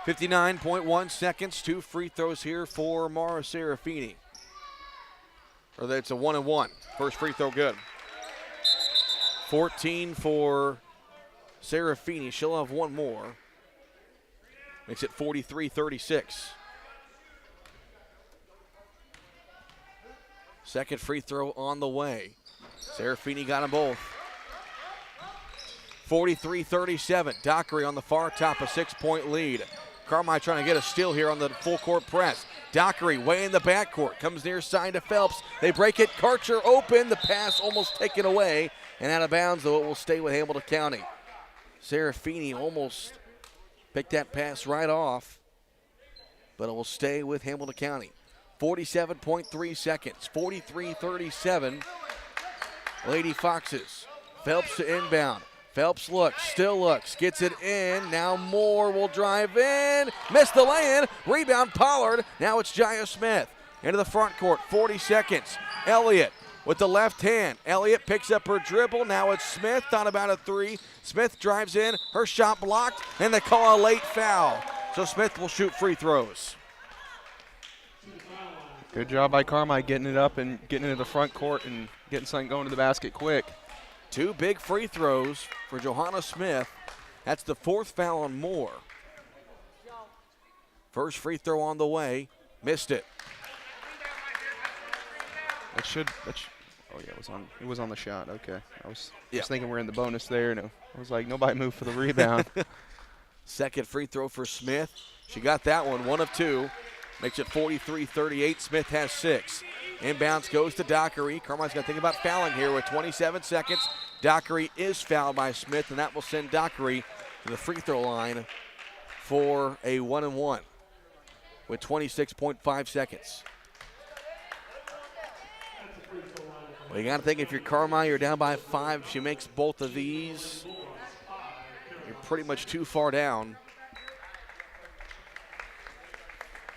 59.1 seconds, 2 free throws here for Mara Serafini. Or it's a 1-1. First free throw good. 14 for Serafini. She'll have one more. Makes it 43-36. Second free throw on the way. Serafini got them both. 43-37. Dockery on the far top, a 6-point lead. Carmi trying to get a steal here on the full court press. Dockery way in the backcourt. Comes near side to Phelps. They break it. Karcher open. The pass almost taken away. And out of bounds, though, it will stay with Hamilton County. Serafini almost picked that pass right off. But it will stay with Hamilton County. 47.3 seconds. 43-37. Lady Foxes. Phelps to inbound. Phelps looks, still looks, gets it in. Now Moore will drive in. Missed the lay-in. Rebound Pollard. Now it's Jaya Smith. Into the front court, 40 seconds. Elliott with the left hand. Elliott picks up her dribble. Now it's Smith. Thought about a 3. Smith drives in. Her shot blocked. And they call a late foul. So Smith will shoot free throws. Good job by Carmi getting it up and getting into the front court and getting something going to the basket quick. 2 big free throws for Johanna Smith. That's the 4th foul on Moore. First free throw on the way. Missed it. Oh yeah, it was on the shot. Okay. I was thinking we're in the bonus there, and I was like, nobody moved for the rebound. Second free throw for Smith. She got that one, 1 of 2. Makes it 43-38. Smith has 6. Inbounds goes to Dockery. Carmine's got to think about fouling here with 27 seconds. Dockery is fouled by Smith, and that will send Dockery to the free throw line for a 1-and-1 with 26.5 seconds. Well, you got to think if you're Carmine, you're down by 5. If she makes both of these, you're pretty much too far down.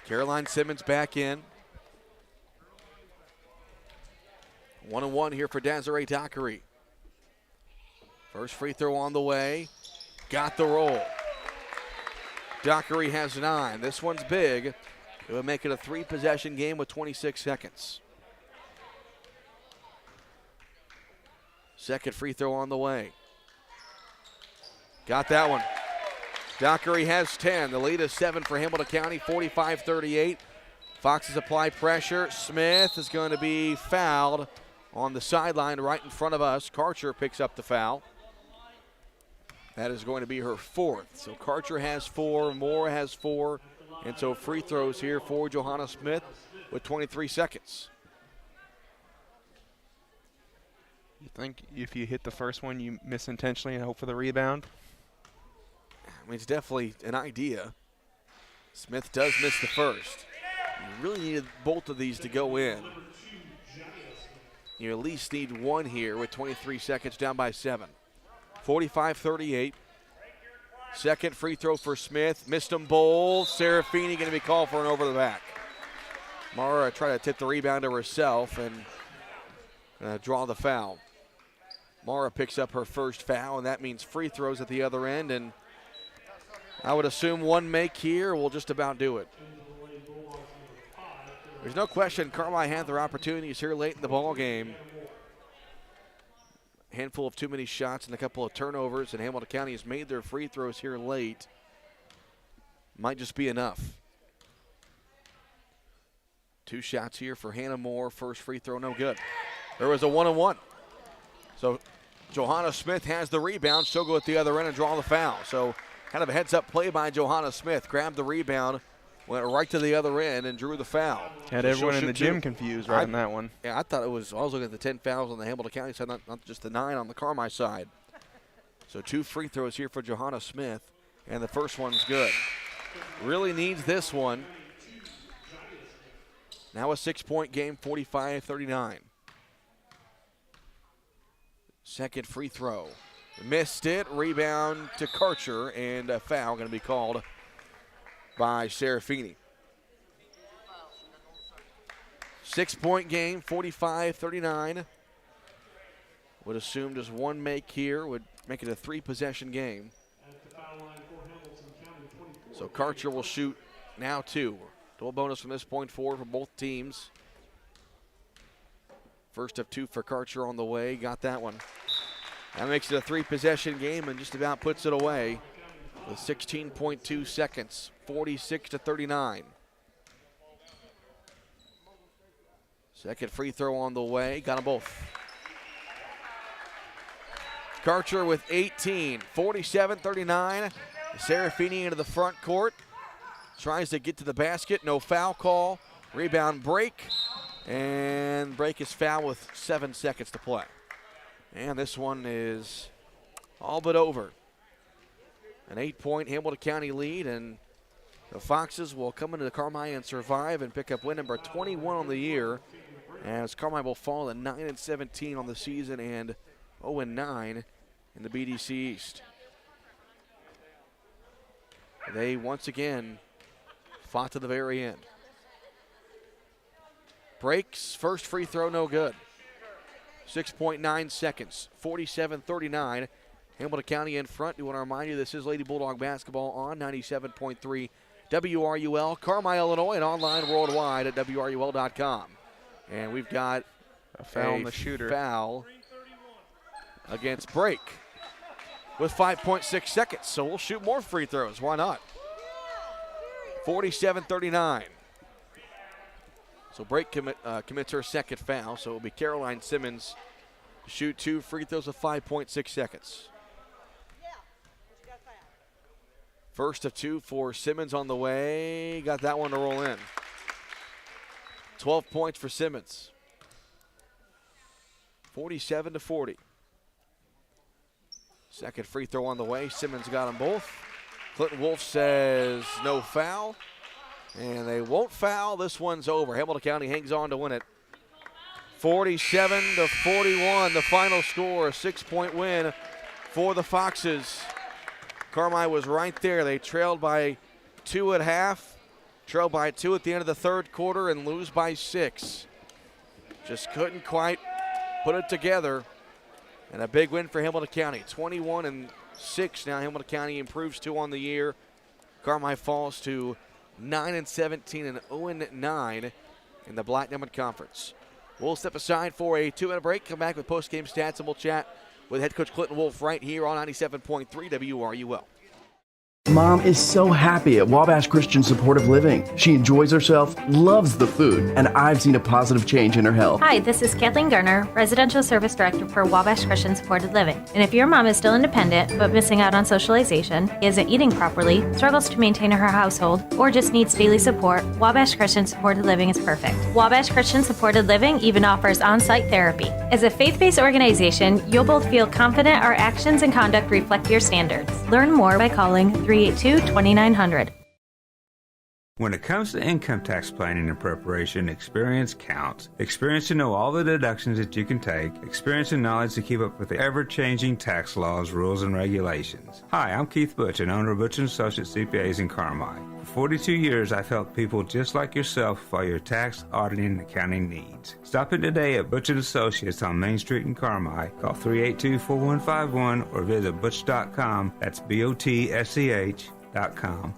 Caroline Simmons back in. 1-and-1 here for Desiree Dockery. First free throw on the way. Got the roll. Dockery has 9. This one's big. It would make it a 3-possession game with 26 seconds. Second free throw on the way. Got that one. Dockery has 10. The lead is 7 for Hamilton County, 45-38. Foxes apply pressure. Smith is going to be fouled on the sideline right in front of us. Karcher picks up the foul. That is going to be her 4th. So Karcher has 4, Moore has 4, and so free throws here for Johanna Smith with 23 seconds. You think if you hit the first one, you miss intentionally and hope for the rebound? I mean, it's definitely an idea. Smith does miss the first. You really needed both of these to go in. You at least need one here with 23 seconds, down by 7. 45-38. Second free throw for Smith. Missed them both. Serafini going to be called for an over the back. Mara tried to tip the rebound to herself and draw the foul. Mara picks up her first foul, and that means free throws at the other end, and I would assume one make here will just about do it. There's no question Carmi had their opportunities here late in the ball game. Handful of too many shots and a couple of turnovers, and Hamilton County has made their free throws here late. Might just be enough. 2 shots here for Hannah Moore. First free throw, no good. There was a 1-on-1. So Johanna Smith has the rebound. She'll go at the other end and draw the foul. So kind of a heads-up play by Johanna Smith. Grabbed the rebound, went right to the other end, and drew the foul. Had so everyone in the gym confused right on that one. Yeah, I thought it was. I was looking at the 10 fouls on the Hamilton County side, not just the 9 on the Carmi side. So 2 free throws here for Johanna Smith, and the first one's good. Really needs this one. Now a 6-point game, 45-39. Second free throw. Missed it. Rebound to Karcher, and a foul going to be called by Serafini. 6-point game, 45-39. Would assume just one make here would make it a 3-possession game. So Karcher will shoot now 2. Dual bonus from this point forward for both teams. First of 2 for Karcher on the way. Got that one. That makes it a 3-possession game and just about puts it away with 16.2 seconds, 46-39. Second free throw on the way. Got them both. Karcher with 18, 47-39. Serafini into the front court. Tries to get to the basket. No foul call. Rebound break. And break is foul with 7 seconds to play. And this one is all but over. An 8-point Hamilton County lead, and the Foxes will come into the Carmi and survive and pick up win number 21 on the year, as Carmi will fall to 9-17 on the season and 0-9 in the BDC East. They once again fought to the very end. Breaks, first free throw, no good. 6.9 seconds, 47-39. Hamilton County in front. Do want to remind you this is Lady Bulldog basketball on 97.3 WRUL, Carmi, Illinois, and online worldwide at WRUL.com. And we've got a foul on the shooter. Foul against Break with 5.6 seconds. So we'll shoot more free throws. Why not? 47-39. So Break commits her second foul. So it will be Caroline Simmons to shoot 2 free throws with 5.6 seconds. First of 2 for Simmons on the way. Got that one to roll in. 12 points for Simmons. 47-40. Second free throw on the way. Simmons got them both. Clinton Wolf says no foul. And they won't foul. This one's over. Hamilton County hangs on to win it. 47-41, the final score. A 6-point win for the Foxes. Carmi was right there. They trailed by 2 at half, trailed by 2 at the end of the third quarter, and lose by 6. Just couldn't quite put it together. And a big win for Hamilton County. 21-6 now. Hamilton County improves 2 on the year. Carmi falls to 9-17 and 0-9 in the Black Diamond Conference. We'll step aside for a 2-minute break. Come back with post-game stats, and we'll chat with head coach Clinton Wolf right here on 97.3 WRUL. Mom is so happy at Wabash Christian Supportive Living. She enjoys herself, loves the food, and I've seen a positive change in her health. Hi, this is Kathleen Garner, Residential Service Director for Wabash Christian Supported Living. And if your mom is still independent but missing out on socialization, isn't eating properly, struggles to maintain her household, or just needs daily support, Wabash Christian Supported Living is perfect. Wabash Christian Supported Living even offers on-site therapy. As a faith-based organization, you'll both feel confident our actions and conduct reflect your standards. Learn more by calling 382-2900. When it comes to income tax planning and preparation, experience counts. Experience to know all the deductions that you can take. Experience and knowledge to keep up with the ever-changing tax laws, rules, and regulations. Hi, I'm Keith Butch, and owner of Butch & Associates CPAs in Carmi. For 42 years, I've helped people just like yourself for your tax, auditing, and accounting needs. Stop in today at Butch & Associates on Main Street in Carmi. Call 382-4151 or visit butch.com. That's BOTSCH. HamiltonCountyFamily.com.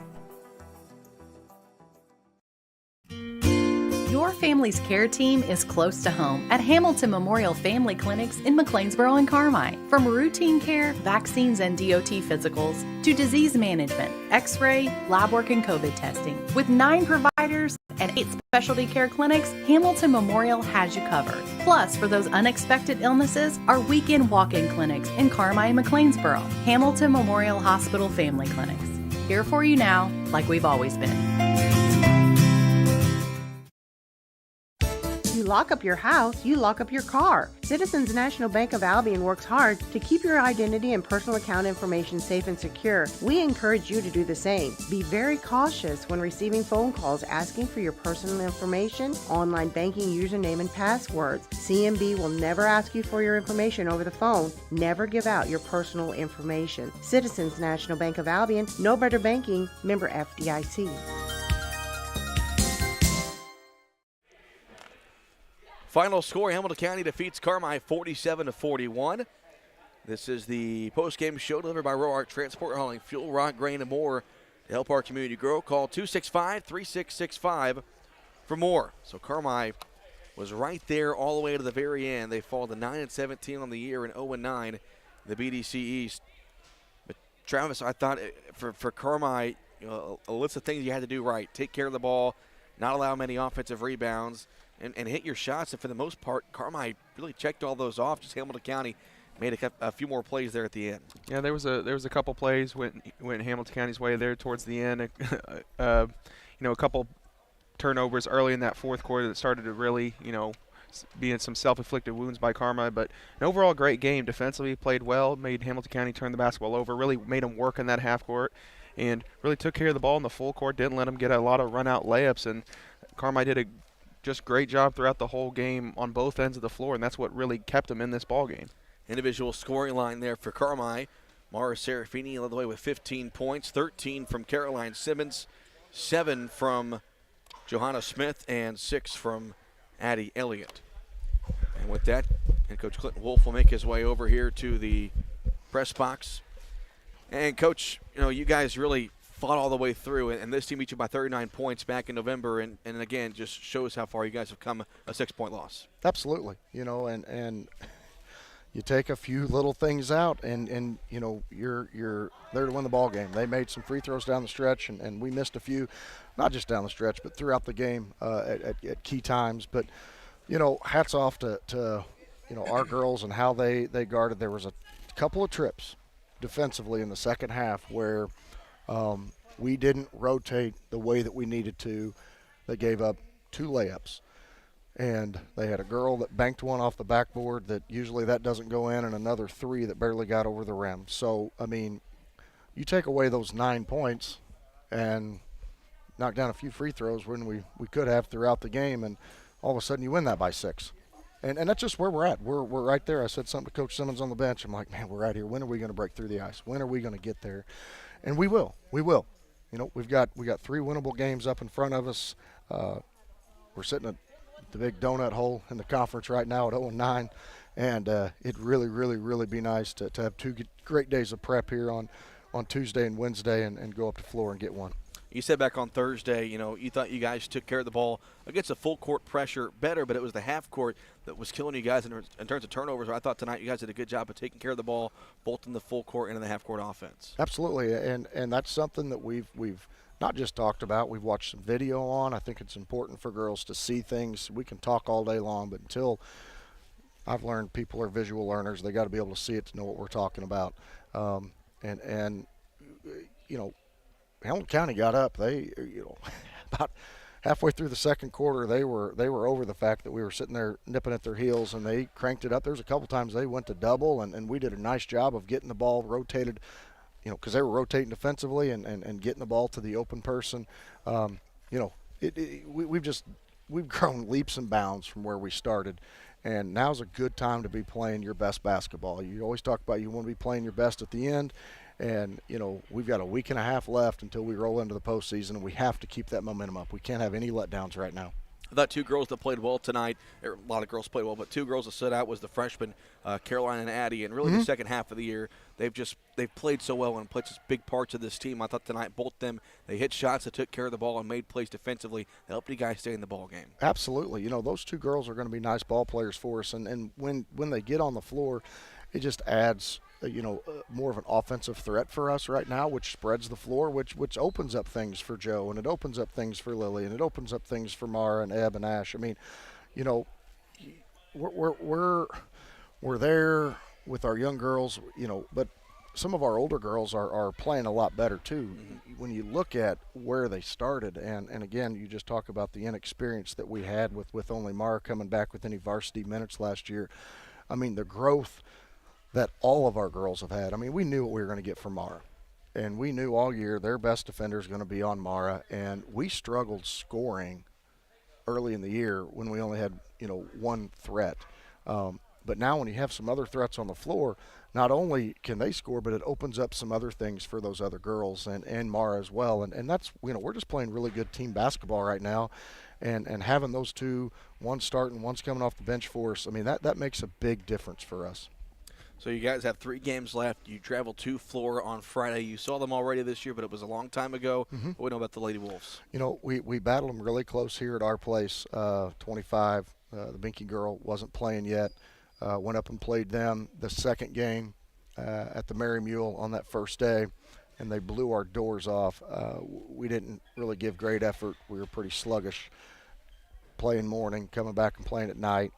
Your family's care team is close to home at Hamilton Memorial Family Clinics in McLeansboro and Carmi. From routine care, vaccines, and DOT physicals to disease management, x-ray, lab work, and COVID testing. With 9 providers and 8 specialty care clinics, Hamilton Memorial has you covered. Plus, for those unexpected illnesses, our weekend walk-in clinics in Carmi and McLeansboro. Hamilton Memorial Hospital Family Clinics. Here for you now, like we've always been. You lock up your house, you lock up your car. Citizens National Bank of Albion works hard to keep your identity and personal account information safe and secure. We encourage you to do the same. Be very cautious when receiving phone calls asking for your personal information, online banking username and passwords. CNB will never ask you for your information over the phone. Never give out your personal information. Citizens National Bank of Albion, no better banking, member FDIC. Final score, Hamilton County defeats Carmi 47-41. This is the post-game show delivered by Roark Transport, hauling fuel, rock, grain, and more to help our community grow. Call 265-3665 for more. So Carmi was right there all the way to the very end. They fall to 9-17 on the year and 0-9 in the BDC East. But Travis, I thought for Carmi, a list of things you had to do right. Take care of the ball, not allow many offensive rebounds, and hit your shots. And for the most part, Carmi really checked all those off. Just Hamilton County made a few more plays there at the end. Yeah, there was a couple plays went Hamilton County's way there towards the end. A couple turnovers early in that fourth quarter that started to really, being some self-inflicted wounds by Carmi. But an overall great game. Defensively played well, made Hamilton County turn the basketball over, really made them work in that half court, and really took care of the ball in the full court, didn't let them get a lot of run-out layups. And Carmi did a just great job throughout the whole game on both ends of the floor, and that's what really kept them in this ball game. Individual scoring line there for Carmi. Mara Serafini led the way with 15 points, 13 from Caroline Simmons, 7 from Johanna Smith, and 6 from Addie Elliott. And with that, head coach Clinton Wolf will make his way over here to the press box. And Coach, you guys really fought all the way through, and this team beat you by 39 points back in November, and again, just shows how far you guys have come, a 6-point loss. Absolutely, and you take a few little things out, and you're there to win the ball game. They made some free throws down the stretch, and we missed a few, not just down the stretch, but throughout the game at key times. But hats off to our girls and how they guarded. There was a couple of trips defensively in the second half where we didn't rotate the way that we needed to. They gave up 2 layups. And they had a girl that banked one off the backboard that usually that doesn't go in, and another 3 that barely got over the rim. So, you take away those 9 points and knock down a few free throws when we could have throughout the game, and all of a sudden you win that by 6. And that's just where we're at. We're right there. I said something to Coach Simmons on the bench. I'm like, man, we're right here. When are we going to break through the ice? When are we going to get there? And we will. We will. We've got 3 winnable games up in front of us. We're sitting at the big donut hole in the conference right now at 0-9, and it'd really be nice to have 2 great days of prep here on Tuesday and Wednesday and go up to floor and get one. You said back on Thursday, you thought you guys took care of the ball against the full court pressure better, but it was the half court that was killing you guys in terms of turnovers. I thought tonight you guys did a good job of taking care of the ball both in the full court and in the half court offense. Absolutely, and that's something that we've not just talked about. We've watched some video on. I think it's important for girls to see things. We can talk all day long, but until I've learned people are visual learners, they got to be able to see it to know what we're talking about. Hamilton County got up. They, about halfway through the second quarter, they were over the fact that we were sitting there nipping at their heels, and they cranked it up. There's a couple times they went to double, and we did a nice job of getting the ball rotated, because they were rotating defensively and getting the ball to the open person. We've grown leaps and bounds from where we started, and now's a good time to be playing your best basketball. You always talk about you want to be playing your best at the end. And, we've got a week and a half left until we roll into the postseason, and we have to keep that momentum up. We can't have any letdowns right now. I thought two girls that played well tonight, a lot of girls played well, but two girls that stood out was the freshmen, Caroline and Addie, and really the second half of the year, they've played so well and played such big parts of this team. I thought tonight, both them, they hit shots, they took care of the ball, and made plays defensively. They helped you guys stay in the ball game. Absolutely. You know, those two girls are going to be nice ball players for us, and when they get on the floor, it just adds more of an offensive threat for us right now, which spreads the floor, which opens up things for Joe, and it opens up things for Lily, and it opens up things for Mara and Eb and Ash. I mean, we're there with our young girls, but some of our older girls are playing a lot better too. When you look at where they started, and again, you just talk about the inexperience that we had with only Mara coming back with any varsity minutes last year. I mean, the growth that all of our girls have had. I mean, we knew what we were going to get from Mara, and we knew all year their best defender is going to be on Mara, and we struggled scoring early in the year when we only had one threat. But now when you have some other threats on the floor, not only can they score, but it opens up some other things for those other girls and Mara as well. And that's, we're just playing really good team basketball right now. And having those two, one starting, one's coming off the bench for us, I mean, that makes a big difference for us. So you guys have 3 games left. You travel to Flora on Friday. You saw them already this year, but it was a long time ago. What do we know about the Lady Wolves? We battled them really close here at our place, 25. The Binky girl wasn't playing yet. Went up and played them the second game at the Mary Mule on that first day, and they blew our doors off. We didn't really give great effort. We were pretty sluggish playing morning, coming back and playing at night.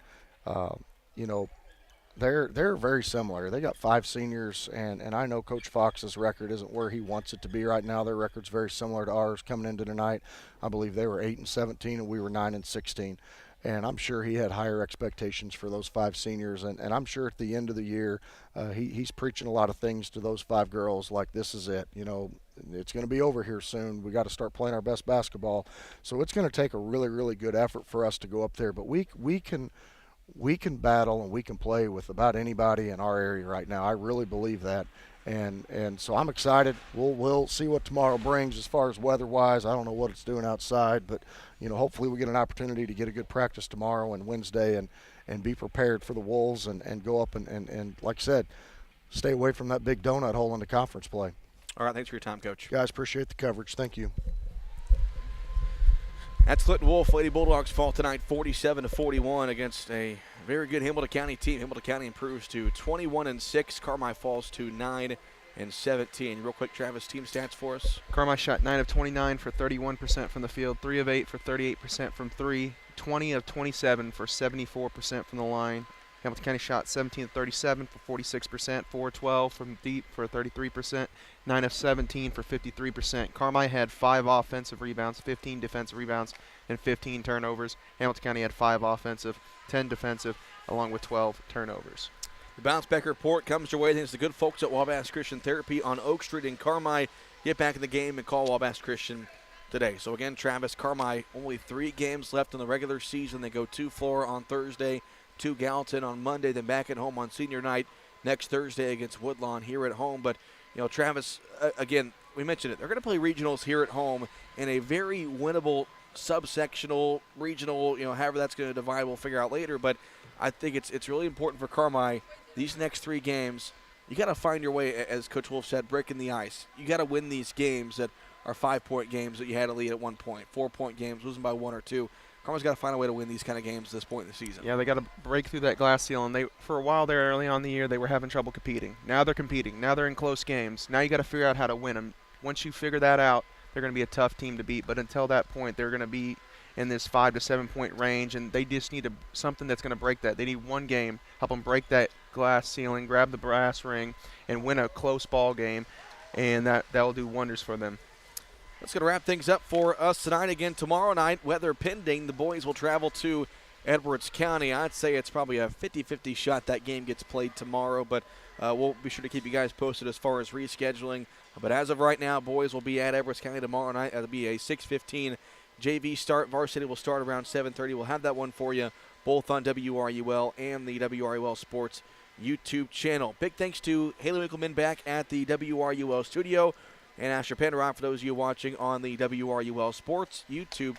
They're very similar. They got 5 seniors, and I know Coach Fox's record isn't where he wants it to be right now. Their record's very similar to ours coming into tonight. I believe they were 8-17, and we were 9-16. And I'm sure he had higher expectations for those 5 seniors. And I'm sure at the end of the year, he's preaching a lot of things to those 5 girls like, this is it. It's going to be over here soon. We got to start playing our best basketball. So it's going to take a really, really good effort for us to go up there. But we can battle and we can play with about anybody in our area right now. I really believe that. And so I'm excited. We'll see what tomorrow brings as far as weather-wise. I don't know what it's doing outside, but hopefully we get an opportunity to get a good practice tomorrow and Wednesday and be prepared for the Wolves and go up and like I said, stay away from that big donut hole in the conference play. All right, thanks for your time, Coach. Guys, appreciate the coverage. Thank you. That's Clinton Wolf. Lady Bulldogs fall tonight 47-41 against a very good Hamilton County team. Hamilton County improves to 21-6. Carmi falls to 9-17. Real quick, Travis, team stats for us. Carmi shot 9 of 29 for 31% from the field, 3 of 8 for 38% from 3, 20 of 27 for 74% from the line. Hamilton County shot 17 of 37 for 46%, 4 of 12 from deep for 33%, 9 of 17 for 53%. Carmi had 5 offensive rebounds, 15 defensive rebounds, and 15 turnovers. Hamilton County had 5 offensive, 10 defensive, along with 12 turnovers. The Bounce Back Report comes your way thanks to the good folks at Wabash Christian Therapy on Oak Street in Carmi. Get back in the game and call Wabash Christian today. So again, Travis, Carmi, only 3 games left in the regular season. They go to Flora on Thursday, to Gallatin on Monday, then back at home on senior night next Thursday against Woodlawn here at home. But, Travis, again, we mentioned it. They're going to play regionals here at home in a very winnable subsectional, regional, however that's going to divide, we'll figure out later. But I think it's really important for Carmi, these next 3 games, you got to find your way, as Coach Wolf said, breaking the ice. You got to win these games that are 5-point games that you had a lead at one point, 4-point games, losing by 1 or 2. Carmi's got to find a way to win these kind of games at this point in the season. Yeah, they got to break through that glass ceiling. They, for a while there early on in the year, they were having trouble competing. Now they're competing. Now they're in close games. Now you got to figure out how to win them. Once you figure that out, they're going to be a tough team to beat. But until that point, they're going to be in this 5 to 7 point range, and they just need something that's going to break that. They need one game, help them break that glass ceiling, grab the brass ring, and win a close ball game, and that will do wonders for them. That's going to wrap things up for us tonight. Again, tomorrow night, weather pending, the boys will travel to Edwards County. I'd say it's probably a 50-50 shot that game gets played tomorrow, but we'll be sure to keep you guys posted as far as rescheduling. But as of right now, boys will be at Edwards County tomorrow night. It'll be a 6:15 JV start. Varsity will start around 7:30. We'll have that one for you both on WRUL and the WRUL Sports YouTube channel. Big thanks to Haley Winkleman back at the WRUL studio, and Asher Penderot for those of you watching on the WRUL Sports YouTube